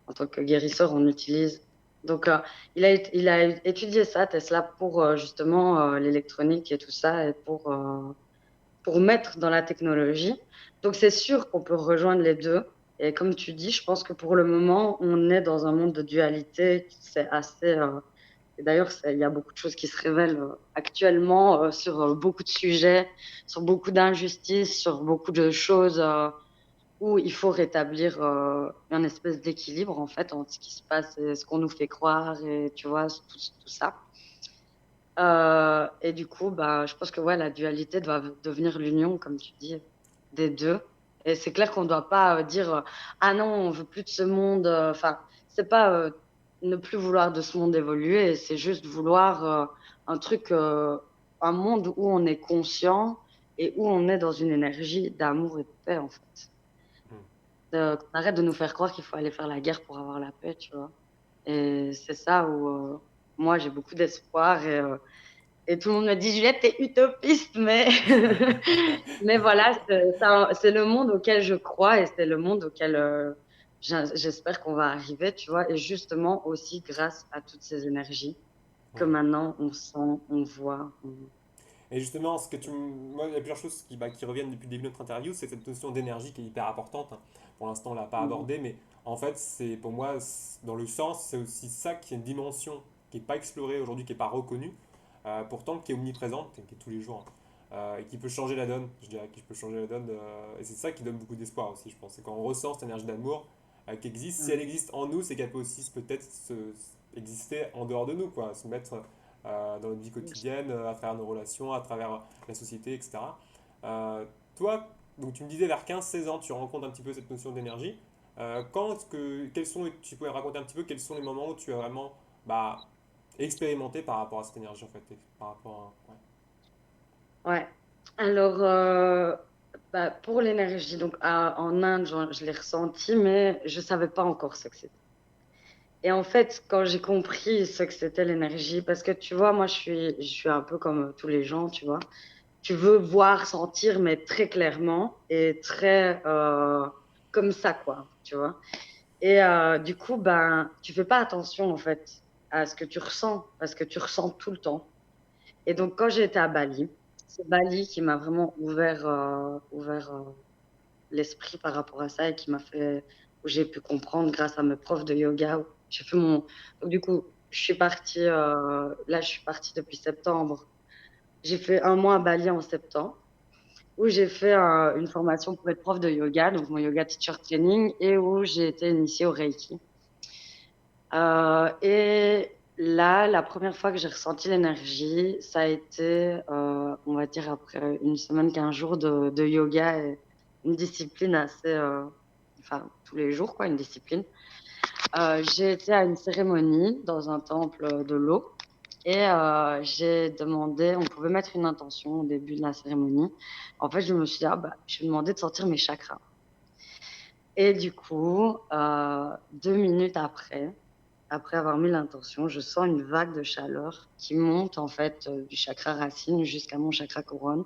en tant que guérisseurs, on utilise. Donc, il a étudié ça, Tesla, pour justement l'électronique et tout ça, et pour mettre dans la technologie. Donc, c'est sûr qu'on peut rejoindre les deux. Et comme tu dis, je pense que pour le moment, on est dans un monde de dualité. C'est assez. Et d'ailleurs, il y a beaucoup de choses qui se révèlent actuellement sur beaucoup de sujets, sur beaucoup d'injustices, sur beaucoup de choses où il faut rétablir une espèce d'équilibre en fait entre ce qui se passe et ce qu'on nous fait croire et tu vois tout ça. Et du coup, bah, je pense que ouais, la dualité doit devenir l'union, comme tu dis, des deux. Et c'est clair qu'on ne doit pas dire ah non, on veut plus de ce monde. Enfin, c'est pas ne plus vouloir de ce monde évoluer, c'est juste vouloir un truc, un monde où on est conscient et où on est dans une énergie d'amour et de paix en fait. Hmm. Qu'on arrête de nous faire croire qu'il faut aller faire la guerre pour avoir la paix, tu vois. Et c'est ça où moi j'ai beaucoup d'espoir et tout le monde me dit, Juliette, t'es utopiste, mais, mais voilà, c'est le monde auquel je crois et c'est le monde auquel j'espère qu'on va arriver, tu vois. Et justement aussi grâce à toutes ces énergies que Ouais. maintenant on sent, on voit. Et justement, moi, il y a plusieurs choses qui reviennent depuis le début de notre interview, c'est cette notion d'énergie qui est hyper importante, hein. Pour l'instant, on ne l'a pas abordée, mais en fait, c'est pour moi, dans le sens, c'est aussi ça qui est une dimension qui n'est pas explorée aujourd'hui, qui n'est pas reconnue, pourtant qui est omniprésente, qui est tous les jours, hein, et qui peut changer la donne, je dirais, qui peut changer la donne. Et c'est ça qui donne beaucoup d'espoir aussi, je pense. C'est quand on ressent cette énergie d'amour qui existe, si elle existe en nous, c'est qu'elle peut aussi peut-être exister en dehors de nous, quoi, se mettre dans notre vie quotidienne, à travers nos relations, à travers la société, etc. Toi, donc tu me disais vers 15-16 ans, tu rencontres un petit peu cette notion d'énergie. Tu pourrais raconter un petit peu quels sont les moments où tu as vraiment bah, expérimenté par rapport à cette énergie en fait, par rapport à, ouais. Ouais. Alors, bah, pour l'énergie, donc en Inde, je l'ai ressenti, mais je savais pas encore ce que c'était. Et en fait, quand j'ai compris ce que c'était l'énergie, parce que tu vois, moi, je suis un peu comme tous les gens, tu vois. Tu veux voir, sentir, mais très clairement et très comme ça, quoi, tu vois. Et du coup, ben, tu fais pas attention, en fait, à ce que tu ressens, parce que tu ressens tout le temps. Et donc, quand j'ai été à Bali, c'est Bali qui m'a vraiment ouvert l'esprit par rapport à ça et qui m'a fait, où j'ai pu comprendre grâce à mes profs de yoga. J'ai fait mon. Donc, du coup, je suis partie. Là, je suis partie depuis septembre. J'ai fait un mois à Bali en septembre, où j'ai fait une formation pour être prof de yoga, donc mon yoga teacher training, et où j'ai été initiée au Reiki. Et là, la première fois que j'ai ressenti l'énergie, ça a été, on va dire, après une semaine, 15 jours de yoga, et une discipline assez, enfin, tous les jours, quoi, une discipline. J'ai été à une cérémonie dans un temple de l'eau et j'ai demandé, on pouvait mettre une intention au début de la cérémonie. En fait, je me suis dit, ah, bah, je vais demander de sortir mes chakras. Et du coup, 2 minutes après avoir mis l'intention, je sens une vague de chaleur qui monte en fait du chakra racine jusqu'à mon chakra couronne.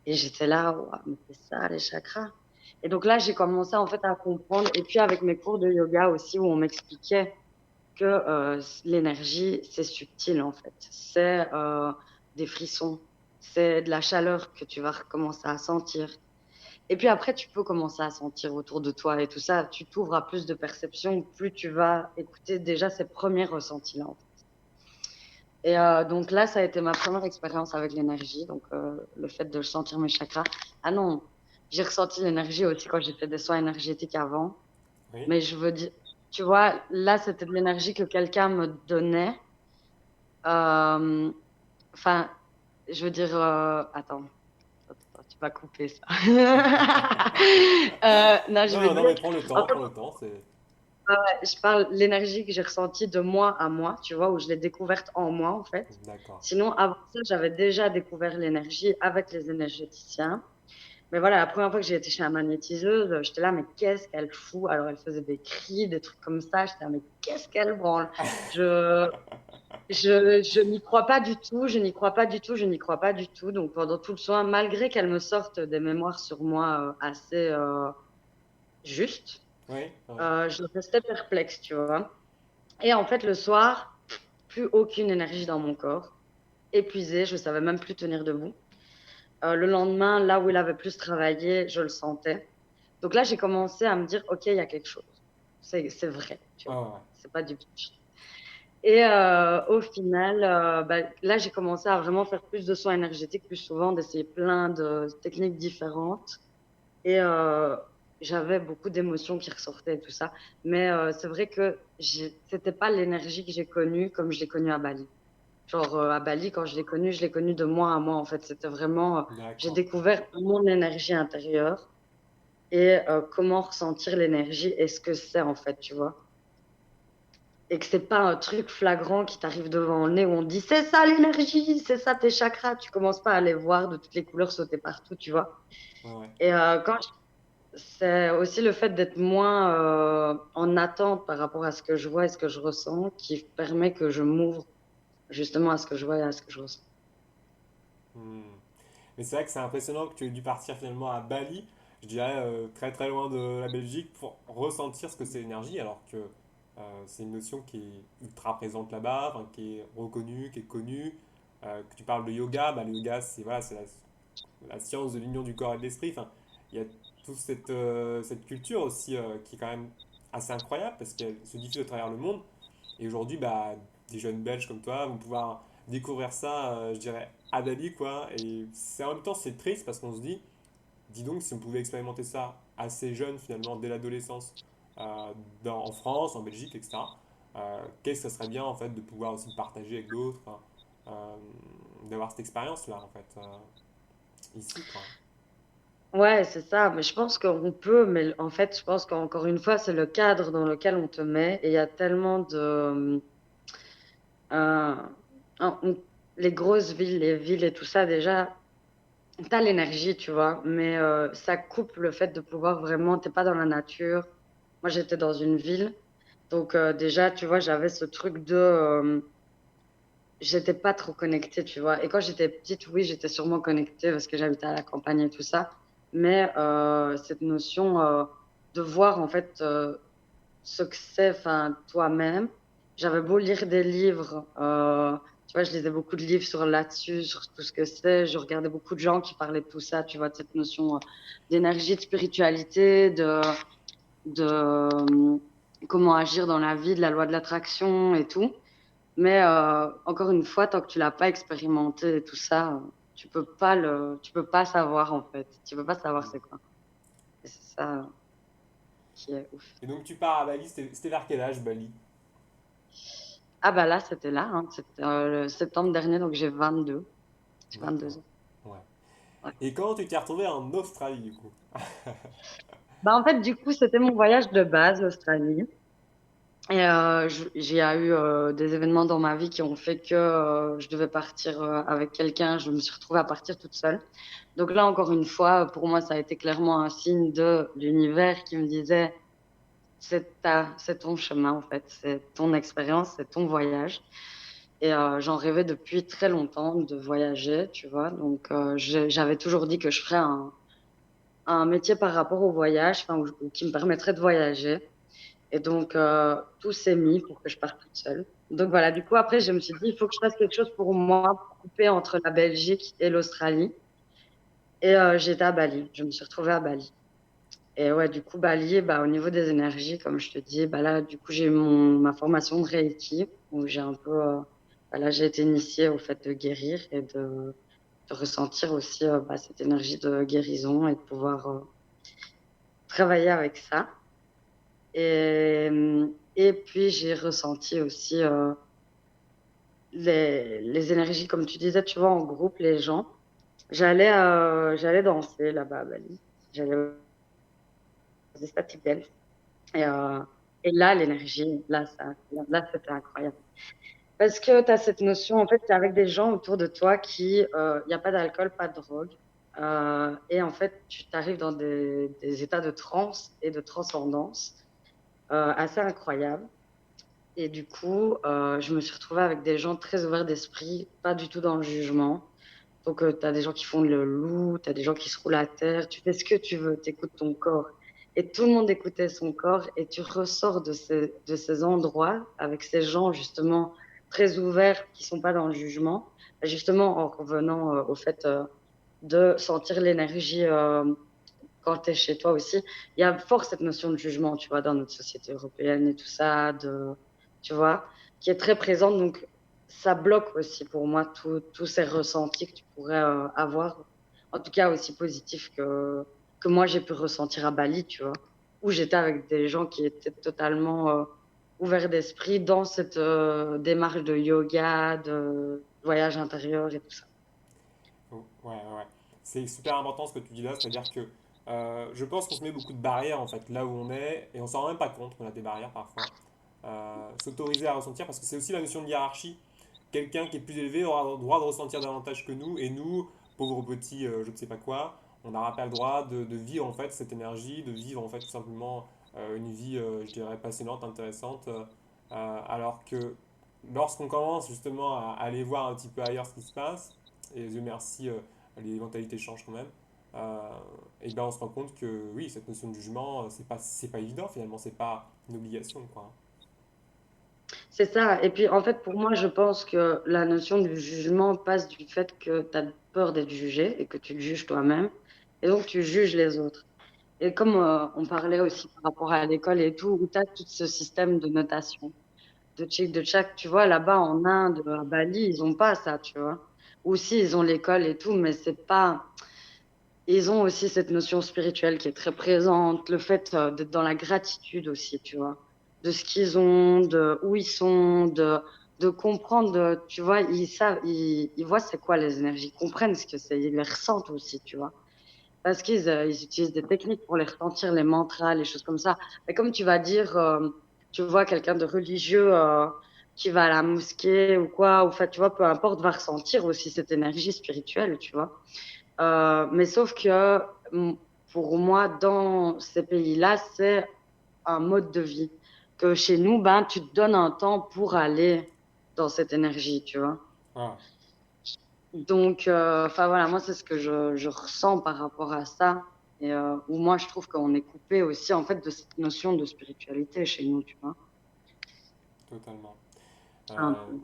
Et j'étais là, ouah, mais c'est ça les chakras. Et donc là, j'ai commencé en fait à comprendre. Et puis avec mes cours de yoga aussi, où on m'expliquait que l'énergie, c'est subtil en fait. C'est des frissons, c'est de la chaleur que tu vas recommencer à sentir. Et puis après, tu peux commencer à sentir autour de toi et tout ça. Tu t'ouvres à plus de perceptions, plus tu vas écouter déjà ces premiers ressentis-là. En fait. Et donc là, ça a été ma première expérience avec l'énergie, donc le fait de sentir mes chakras. Ah non, j'ai ressenti l'énergie aussi quand j'ai fait des soins énergétiques avant. Oui. Mais je veux dire, tu vois, là, c'était de l'énergie que quelqu'un me donnait. Euh, Enfin, je veux dire, attends, tu vas couper ça. Non, je veux Non, non, dire, mais en fait, prends le temps, c'est... je parle de l'énergie que j'ai ressentie de moi à moi, tu vois, où je l'ai découverte en moi, en fait. D'accord. Sinon, avant ça, j'avais déjà découvert l'énergie avec les énergéticiens. Mais voilà, la première fois que j'ai été chez la magnétiseuse, j'étais là, mais qu'est-ce qu'elle fout? Alors, elle faisait des cris, des trucs comme ça. J'étais là, mais qu'est-ce qu'elle branle? Je, je n'y crois pas du tout, je n'y crois pas du tout, je n'y crois pas du tout. Donc, pendant tout le soin, malgré qu'elle me sorte des mémoires sur moi assez justes, Oui, oui. je restais perplexe, tu vois. Et en fait, le soir, plus aucune énergie dans mon corps, épuisée, je savais même plus tenir debout. Le lendemain, là où il avait plus travaillé, je le sentais. Donc là, j'ai commencé à me dire, OK, il y a quelque chose. C'est vrai, tu Ouais, vois. ouais, ouais. C'est pas du bullshit. Et au final, bah, là, j'ai commencé à vraiment faire plus de soins énergétiques plus souvent, d'essayer plein de techniques différentes. Et j'avais beaucoup d'émotions qui ressortaient et tout ça. Mais c'est vrai que c'était pas l'énergie que j'ai connue comme je l'ai connue à Bali. Genre à Bali, quand je l'ai connu de moi à moi, en fait. C'était vraiment, j'ai D'accord. découvert mon énergie intérieure et comment ressentir l'énergie et ce que c'est, en fait, tu vois. Et que c'est pas un truc flagrant qui t'arrive devant le nez où on te dit c'est ça l'énergie, c'est ça tes chakras. Tu commences pas à les voir de toutes les couleurs sauter partout, tu vois. Ouais, ouais. Et c'est aussi le fait d'être moins en attente par rapport à ce que je vois et ce que je ressens qui permet que je m'ouvre justement à ce que je vois et à ce que je ressens. Hmm. Mais c'est vrai que c'est impressionnant que tu aies dû partir finalement à Bali, je dirais très très loin de la Belgique, pour ressentir ce que c'est l'énergie, alors que c'est une notion qui est ultra présente là-bas, enfin, qui est reconnue, qui est connue. Que tu parles de yoga, bah, le yoga c'est voilà, c'est la science de l'union du corps et de l'esprit. Enfin, il y a toute cette culture aussi qui est quand même assez incroyable parce qu'elle se diffuse à travers le monde. Et aujourd'hui, bah, des jeunes Belges comme toi vont pouvoir découvrir ça, je dirais, à Bali, quoi. Et c'est en même temps, c'est triste parce qu'on se dit, dis donc, si on pouvait expérimenter ça assez jeune, finalement, dès l'adolescence, en France, en Belgique, etc., qu'est-ce que ça serait bien, en fait, de pouvoir aussi le partager avec d'autres, hein, euh, d'avoir cette expérience-là, en fait, ici, quoi. Ouais, c'est ça. Mais je pense qu'on peut, mais en fait, je pense qu'encore une fois, c'est le cadre dans lequel on te met. Et il y a tellement de... euh, les grosses villes, les villes et tout ça, déjà, t'as l'énergie, tu vois. Mais ça coupe le fait de pouvoir vraiment... T'es pas dans la nature. Moi, j'étais dans une ville. Donc déjà, tu vois, j'avais ce truc de... j'étais pas trop connectée, tu vois. Et quand j'étais petite, oui, j'étais sûrement connectée parce que j'habitais à la campagne et tout ça. Mais cette notion de voir en fait ce que c'est, enfin, toi-même. J'avais beau lire des livres, tu vois, je lisais beaucoup de livres sur là-dessus, sur tout ce que c'est. Je regardais beaucoup de gens qui parlaient de tout ça, tu vois, de cette notion d'énergie, de spiritualité, de comment agir dans la vie, de la loi de l'attraction et tout. Mais encore une fois, tant que tu l'as pas expérimenté et tout ça, tu peux pas savoir en fait. Tu peux pas savoir c'est quoi. Et c'est ça qui est ouf. Et donc tu pars à Bali, c'était vers quel âge Bali? Ah bah là, c'était là, hein. C'était le septembre dernier, donc j'ai 22. J'ai 22 D'accord. ans. Ouais. Ouais. Et comment tu t'es retrouvé en Australie du coup? Bah en fait, du coup, c'était mon voyage de base, l'Australie. Et j'ai eu des événements dans ma vie qui ont fait que je devais partir avec quelqu'un. Je me suis retrouvée à partir toute seule. Donc là, encore une fois, pour moi, ça a été clairement un signe de l'univers qui me disait, c'est ton chemin, en fait. C'est ton expérience, c'est ton voyage. Et j'en rêvais depuis très longtemps de voyager, tu vois. Donc j'avais toujours dit que je ferais un métier par rapport au voyage, enfin, ou qui me permettrait de voyager. Et donc, tout s'est mis pour que je parte toute seule. Donc voilà, du coup, après, je me suis dit, il faut que je fasse quelque chose pour moi, pour couper entre la Belgique et l'Australie. Et j'étais à Bali. Je me suis retrouvée à Bali. Et ouais, du coup, Bali, bah, au niveau des énergies, comme je te dis, bah là, du coup, j'ai eu ma formation de Reiki, où j'ai un peu, bah là, j'ai été initiée au fait de guérir et de ressentir aussi bah, cette énergie de guérison et de pouvoir travailler avec ça. Et puis, j'ai ressenti aussi les énergies, comme tu disais, tu vois, en groupe, les gens. J'allais danser là-bas à Bali. J'allais au static dance. Et, euh, et là, l'énergie, là, c'était incroyable. Parce que tu as cette notion, en fait, tu es avec des gens autour de toi qui, il n'y a pas d'alcool, pas de drogue. Et en fait, tu t'arrives dans des états de transe et de transcendance assez incroyables. Et du coup, je me suis retrouvée avec des gens très ouverts d'esprit, pas du tout dans le jugement. Donc, tu as des gens qui font le loup, tu as des gens qui se roulent à terre, tu fais ce que tu veux, tu écoutes ton corps. Et tout le monde écoutait son corps et tu ressors de ces endroits avec ces gens justement très ouverts qui sont pas dans le jugement, justement en revenant au fait de sentir l'énergie quand tu es chez toi aussi. Il y a fort cette notion de jugement, tu vois, dans notre société européenne et tout ça, tu vois, qui est très présente. Donc, ça bloque aussi pour moi tous ces ressentis que tu pourrais avoir, en tout cas aussi positifs que moi j'ai pu ressentir à Bali, tu vois, où j'étais avec des gens qui étaient totalement ouverts d'esprit dans cette démarche de yoga, de voyage intérieur et tout ça. Oh, ouais, ouais. C'est super important ce que tu dis là, c'est-à-dire que je pense qu'on se met beaucoup de barrières en fait là où on est et on s'en rend même pas compte qu'on a des barrières parfois. S'autoriser à ressentir parce que c'est aussi la notion de hiérarchie. Quelqu'un qui est plus élevé aura le droit de ressentir davantage que nous et nous, pauvres petits, je ne sais pas quoi, on n'aura pas le droit de vivre en fait cette énergie, de vivre en fait tout simplement une vie, je dirais, passionnante, intéressante, alors que lorsqu'on commence justement à aller voir un petit peu ailleurs ce qui se passe, et Dieu merci, les mentalités changent quand même. Et ben on se rend compte que oui, cette notion de jugement, c'est pas évident finalement, c'est pas une obligation quoi. C'est ça. Et puis, en fait, pour moi, je pense que la notion du jugement passe du fait que tu as peur d'être jugé et que tu te juges toi-même. Et donc, tu juges les autres. Et comme on parlait aussi par rapport à l'école et tout, où tu as tout ce système de notation, de chaque, tu vois, là-bas en Inde, à Bali, ils ont pas ça, tu vois. Ou si, ils ont l'école et tout, mais c'est pas. Ils ont aussi cette notion spirituelle qui est très présente, le fait d'être dans la gratitude aussi, tu vois, de ce qu'ils ont, de où ils sont, de comprendre, tu vois, ils savent, ils voient c'est quoi les énergies, ils comprennent ce que c'est, ils les ressentent aussi, tu vois, parce ils utilisent des techniques pour les ressentir, les mantras, les choses comme ça. Mais comme tu vas dire, tu vois, quelqu'un de religieux qui va à la mosquée ou quoi, ou fait, tu vois, peu importe, va ressentir aussi cette énergie spirituelle, tu vois. Mais sauf que mm, pour moi, dans ces pays-là, c'est un mode de vie. Que chez nous, ben, tu te donnes un temps pour aller dans cette énergie, tu vois. Voilà. Donc, enfin voilà, moi, c'est ce que je ressens par rapport à ça. Et où moi, je trouve qu'on est coupé aussi, en fait, de cette notion de spiritualité chez nous, tu vois. Totalement. Un Euh, peu.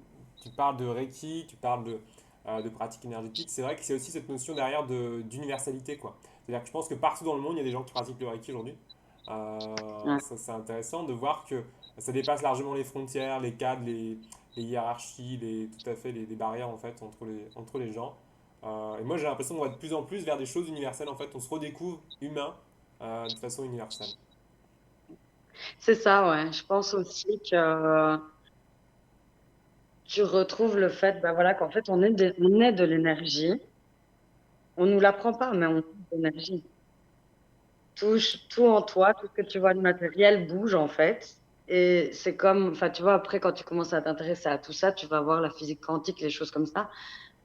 Tu parles de Reiki, tu parles de pratique énergétique. C'est vrai que c'est aussi cette notion derrière d'universalité, quoi. C'est-à-dire que je pense que partout dans le monde, il y a des gens qui pratiquent le Reiki aujourd'hui. Ouais. Ça, c'est intéressant de voir que ça dépasse largement les frontières, les cadres, les hiérarchies, tout à fait les barrières en fait entre les gens. Et moi, j'ai l'impression qu'on va de plus en plus vers des choses universelles. En fait, on se redécouvre humain de façon universelle. C'est ça, ouais. Je pense aussi que tu retrouves le fait, bah voilà, qu'en fait, on est de l'énergie. On nous l'apprend pas, mais on est de l'énergie. Tout en toi, tout ce que tu vois de matériel bouge, en fait. Et c'est comme, enfin, tu vois, après, quand tu commences à t'intéresser à tout ça, tu vas voir la physique quantique, les choses comme ça,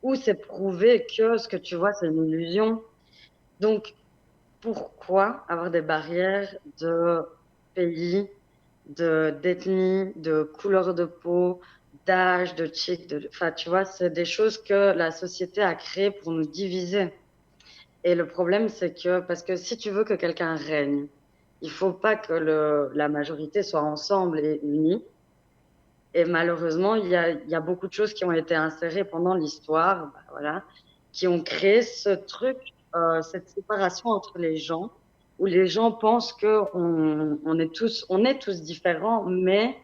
où c'est prouvé que ce que tu vois, c'est une illusion. Donc, pourquoi avoir des barrières de pays, d'ethnie, de couleur de peau, d'âge, de chic, enfin, tu vois, c'est des choses que la société a créées pour nous diviser. Et le problème, c'est que, parce que si tu veux que quelqu'un règne, il faut pas que la majorité soit ensemble et unie. Et malheureusement, il y a beaucoup de choses qui ont été insérées pendant l'histoire, bah, voilà, qui ont créé ce truc, cette séparation entre les gens, où les gens pensent que on est tous différents, mais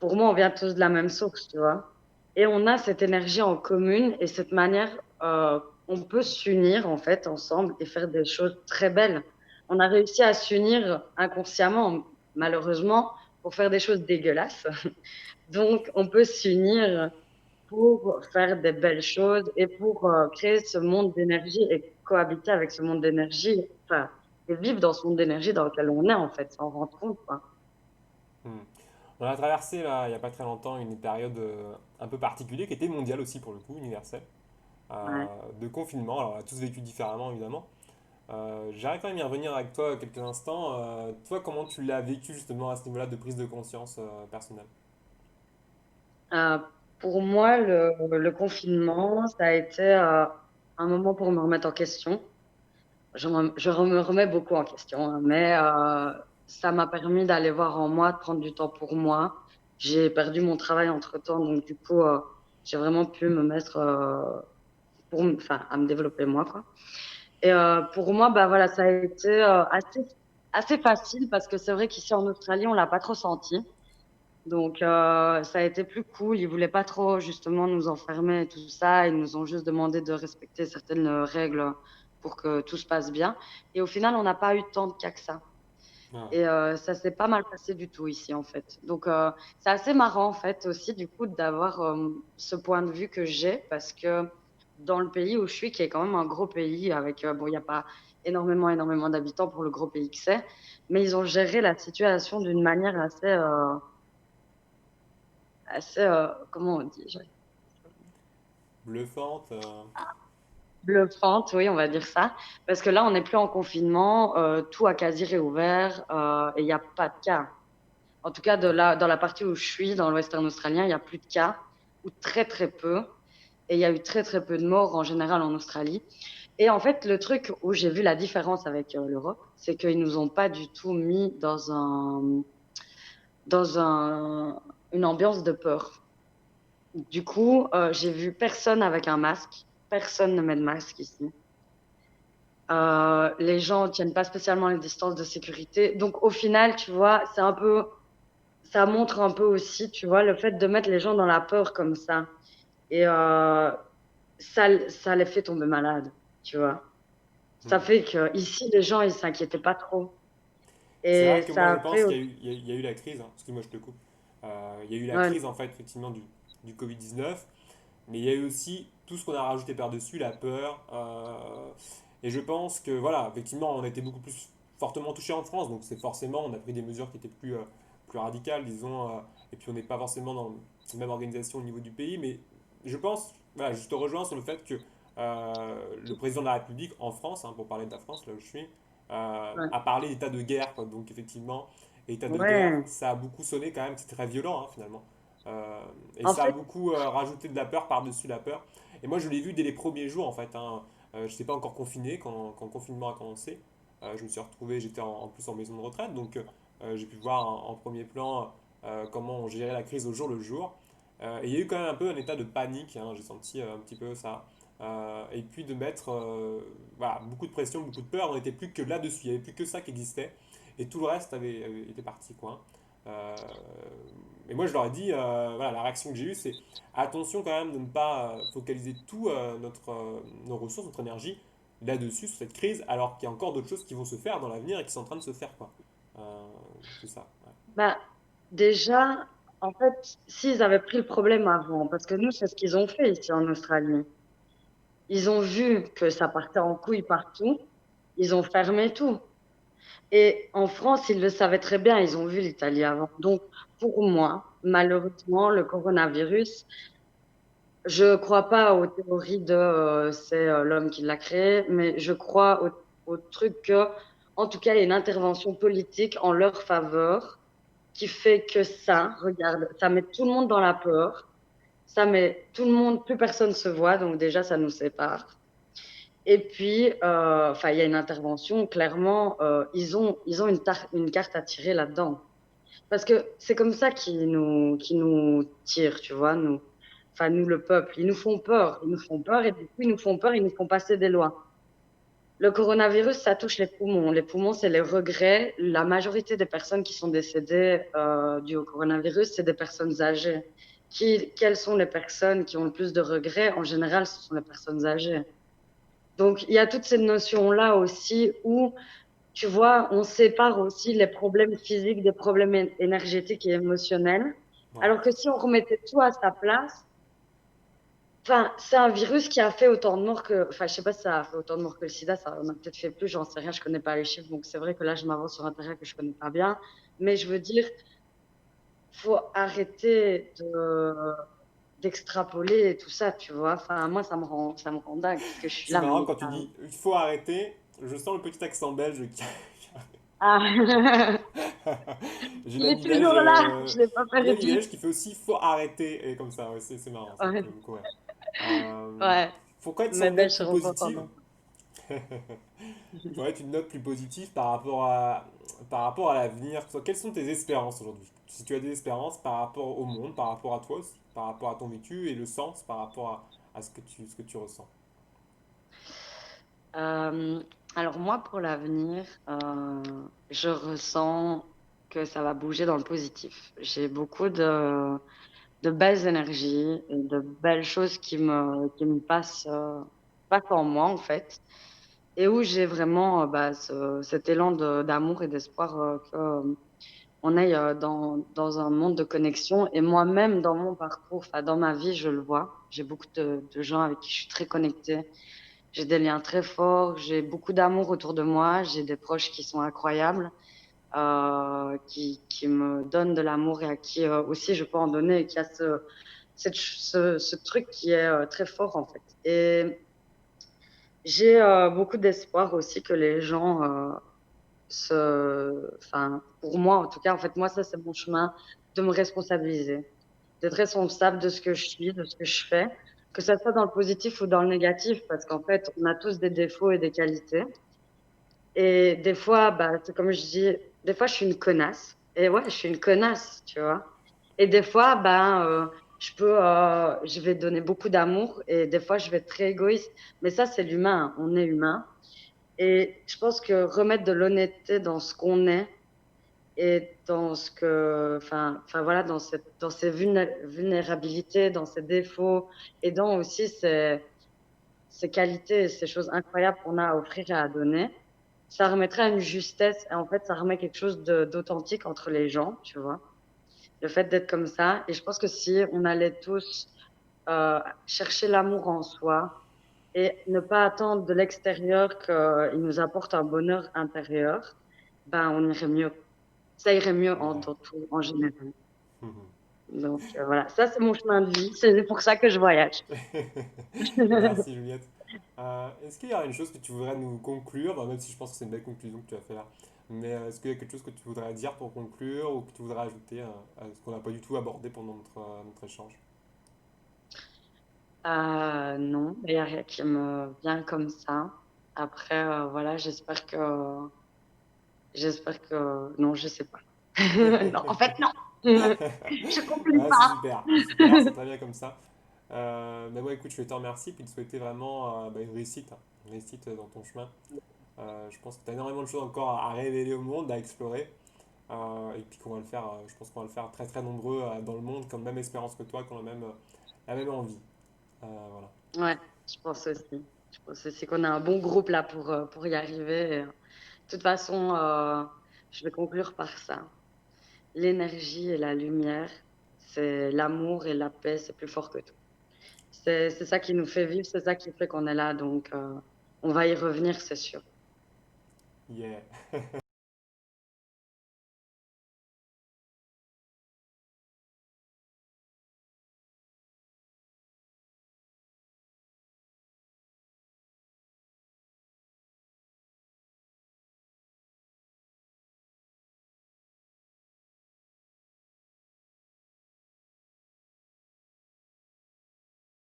pour moi, on vient tous de la même source, tu vois. Et on a cette énergie en commune et cette manière, on peut s'unir en fait ensemble et faire des choses très belles. On a réussi à s'unir inconsciemment, malheureusement, pour faire des choses dégueulasses. Donc, on peut s'unir pour faire des belles choses et pour créer ce monde d'énergie et cohabiter avec ce monde d'énergie, enfin, et vivre dans ce monde d'énergie dans lequel on est en fait, s'en rendre compte, quoi. Hmm. On a traversé, là, il n'y a pas très longtemps, une période un peu particulière qui était mondiale aussi, pour le coup, universelle, Ouais. de confinement. Alors, on a tous vécu différemment, évidemment. J'arrive quand même à y revenir avec toi quelques instants. Toi, comment tu l'as vécu justement à ce niveau-là de prise de conscience personnelle? Euh, pour moi, le confinement, ça a été un moment pour me remettre en question. Je me remets beaucoup en question, hein, mais ça m'a permis d'aller voir en moi, de prendre du temps pour moi. J'ai perdu mon travail entre-temps, donc du coup, j'ai vraiment pu me mettre enfin, à me développer moi, quoi. Et pour moi, bah voilà, ça a été assez facile parce que c'est vrai qu'ici en Australie, on l'a pas trop senti. Donc, ça a été plus cool. Ils voulaient pas trop, justement, nous enfermer et tout ça. Ils nous ont juste demandé de respecter certaines règles pour que tout se passe bien. Et au final, on n'a pas eu tant de cas que ça. Ah, Et ça s'est pas mal passé du tout ici, en fait. Donc, c'est assez marrant, en fait, aussi, du coup, d'avoir ce point de vue que j'ai parce que dans le pays où je suis, qui est quand même un gros pays avec, bon, il n'y a pas énormément d'habitants pour le gros pays que c'est, mais ils ont géré la situation d'une manière assez, comment on dit, bluffante. bluffante, oui, on va dire ça. Parce que là, on n'est plus en confinement, tout a quasi réouvert et il n'y a pas de cas. En tout cas, dans la partie où je suis, dans le Western australien, il n'y a plus de cas, ou très très peu. Et il y a eu très très peu de morts en général en Australie. Et en fait, le truc où j'ai vu la différence avec l'Europe, c'est qu'ils nous ont pas du tout mis dans une ambiance de peur. Du coup, j'ai vu personne avec un masque. Personne ne met de masque ici. Les gens tiennent pas spécialement les distances de sécurité. Donc, au final, tu vois, ça montre un peu aussi, tu vois, le fait de mettre les gens dans la peur comme ça. Et ça les fait tomber malades, tu vois. Ça Hmm. fait que ici, les gens, ils s'inquiétaient pas trop. C'est Et vrai que moi ça je a fait pense qu'il aussi. y a eu, il y a eu la crise, hein. Excuse-moi, je te coupe. Il y a eu la Ouais, crise en fait effectivement du Covid-19, mais il y a eu aussi tout ce qu'on a rajouté par-dessus, la peur. Et je pense que voilà, effectivement, on a été beaucoup plus fortement touché en France, donc c'est forcément, on a pris des mesures qui étaient plus radicales, disons, et puis on n'est pas forcément dans la même organisation au niveau du pays, mais je pense, voilà, je te rejoins sur le fait que le président de la République en France, hein, pour parler de la France, là où je suis, ouais. a parlé d'état de guerre, quoi. Donc effectivement, état de guerre, Ouais. ça a beaucoup sonné quand même, c'est très violent hein, finalement. Euh, et En ça a fait, beaucoup rajouté de la peur par-dessus la peur. Et moi, je l'ai vu dès les premiers jours, en fait, hein. Je n'étais pas encore confiné quand le confinement a commencé. Je me suis retrouvé, j'étais en plus en maison de retraite, donc j'ai pu voir en premier plan comment on gérait la crise au jour le jour. Et il y a eu quand même un peu un état de panique, hein, j'ai senti un petit peu ça. Et puis de mettre voilà, beaucoup de pression, beaucoup de peur, on n'était plus que là-dessus, il n'y avait plus que ça qui existait. et tout le reste était parti, quoi. Euh, et moi, je leur ai dit, voilà, la réaction que j'ai eue, c'est attention quand même de ne pas focaliser tout nos ressources, notre énergie là-dessus, sur cette crise, alors qu'il y a encore d'autres choses qui vont se faire dans l'avenir et qui sont en train de se faire, quoi. Euh, c'est ça. Ouais. Bah, déjà, en fait, s'ils avaient pris le problème avant, parce que nous, c'est ce qu'ils ont fait ici en Australie. Ils ont vu que ça partait en couille partout, ils ont fermé tout. Et en France, ils le savaient très bien, ils ont vu l'Italie avant. Donc, pour moi, malheureusement, le coronavirus, je crois pas aux théories de c'est l'homme qui l'a créé, mais je crois au truc que, en tout cas, il y a une intervention politique en leur faveur qui fait que ça, regarde, ça met tout le monde dans la peur, ça met tout le monde, plus personne se voit, donc déjà, ça nous sépare. Et puis, enfin, il y a une intervention, clairement, ils ont une carte à tirer là-dedans. Parce que c'est comme ça qu'ils nous tirent, tu vois, nous. Enfin, nous, le peuple. Ils nous font peur. Ils nous font peur et du coup, ils nous font peur, ils nous font passer des lois. Le coronavirus, ça touche les poumons. Les poumons, c'est les regrets. La majorité des personnes qui sont décédées dues au coronavirus, c'est des personnes âgées. Quelles sont les personnes qui ont le plus de regrets? En général, ce sont les personnes âgées. Donc, il y a toutes ces notions-là aussi où, tu vois, on sépare aussi les problèmes physiques des problèmes énergétiques et émotionnels. Ouais. Alors que si on remettait tout à sa place, enfin, c'est un virus qui a fait autant de morts que, enfin, je sais pas si ça a fait autant de morts que le sida, ça en a peut-être fait plus, j'en sais rien, je connais pas les chiffres, donc c'est vrai que là, je m'avance sur un terrain que je connais pas bien. Mais je veux dire, faut arrêter d'extrapoler et tout ça, tu vois. Enfin, moi, ça me rend dingue parce que je suis C'est là, marrant mais quand tu dis il faut arrêter. Je sens le petit accent belge qui. ah. J'ai Il est l'ami belge, toujours là, je l'ai pas j'ai l'ami perdu. belge qui fait aussi faut arrêter et comme ça. Ouais, c'est marrant ça. Ouais, Donc, ouais. Euh, ouais. Pourquoi être sur Mes une belles note plus seront contents, positive? donc. Faudrait être une note plus positive par rapport à l'avenir. Quelles sont tes espérances aujourd'hui? Si tu as des espérances par rapport au monde, par rapport à toi aussi, par rapport à ton vécu et le sens par rapport à ce que tu ressens. Euh, alors moi, pour l'avenir, je ressens que ça va bouger dans le positif. J'ai beaucoup de belles énergies et de belles choses qui me passent en moi, en fait. Et où j'ai vraiment bah, cet élan d'amour et d'espoir on est dans un monde de connexion. Et moi-même, dans mon parcours, enfin, dans ma vie, je le vois. J'ai beaucoup de gens avec qui je suis très connectée. J'ai des liens très forts. J'ai beaucoup d'amour autour de moi. J'ai des proches qui sont incroyables, qui me donnent de l'amour et à qui aussi je peux en donner et qui a ce truc qui est très fort, en fait. Et j'ai beaucoup d'espoir aussi que les gens enfin, pour moi, en tout cas, en fait, moi, ça, c'est mon chemin de me responsabiliser, d'être responsable de ce que je suis, de ce que je fais, que ça soit dans le positif ou dans le négatif, parce qu'en fait, on a tous des défauts et des qualités. Et des fois, bah, c'est comme je dis, des fois, je suis une connasse. Et ouais, je suis une connasse, tu vois. Et des fois, ben, je vais donner beaucoup d'amour et des fois, je vais être très égoïste. Mais ça, c'est l'humain. On est humain. Et je pense que remettre de l'honnêteté dans ce qu'on est, et dans ce que, enfin voilà, dans ces vulnérabilités, dans ces défauts, et dans aussi ces qualités, et ces choses incroyables qu'on a à offrir et à donner, ça remettrait une justesse, et en fait, ça remet quelque chose d'authentique entre les gens, tu vois. Le fait d'être comme ça, et je pense que si on allait tous chercher l'amour en soi et ne pas attendre de l'extérieur qu'il nous apporte un bonheur intérieur, ben on irait mieux. Ça irait mieux Ouais. dans tout, en général. Mhm. Donc voilà, ça c'est mon chemin de vie. C'est pour ça que je voyage. Merci Juliette. Est-ce qu'il y a une chose que tu voudrais nous conclure, bon, même si je pense que c'est une belle conclusion que tu as fait là, mais est-ce qu'il y a quelque chose que tu voudrais dire pour conclure ou que tu voudrais ajouter à ce qu'on n'a pas du tout abordé pendant notre échange? Non, il n'y a rien qui me vient comme ça. Après, voilà, j'espère que, non, je sais pas. Non, en fait, non. Je conclue Ah, pas. c'est super, c'est très bien comme ça. Mais bon, écoute, je vais te remercier puis te souhaiter vraiment une réussite dans ton chemin. Je pense que tu as énormément de choses encore à révéler au monde, à explorer. Et puis qu'on va le faire, je pense qu'on va le faire très très nombreux dans le monde, qui ont la même espérance que toi, qui ont la même envie. Voilà. Ouais, je pense aussi. Je pense aussi qu'on a un bon groupe là pour y arriver. De toute façon, je vais conclure par ça. L'énergie et la lumière, c'est l'amour et la paix, c'est plus fort que tout. C'est ça qui nous fait vivre, c'est ça qui fait qu'on est là. Donc, on va y revenir, c'est sûr. Yeah.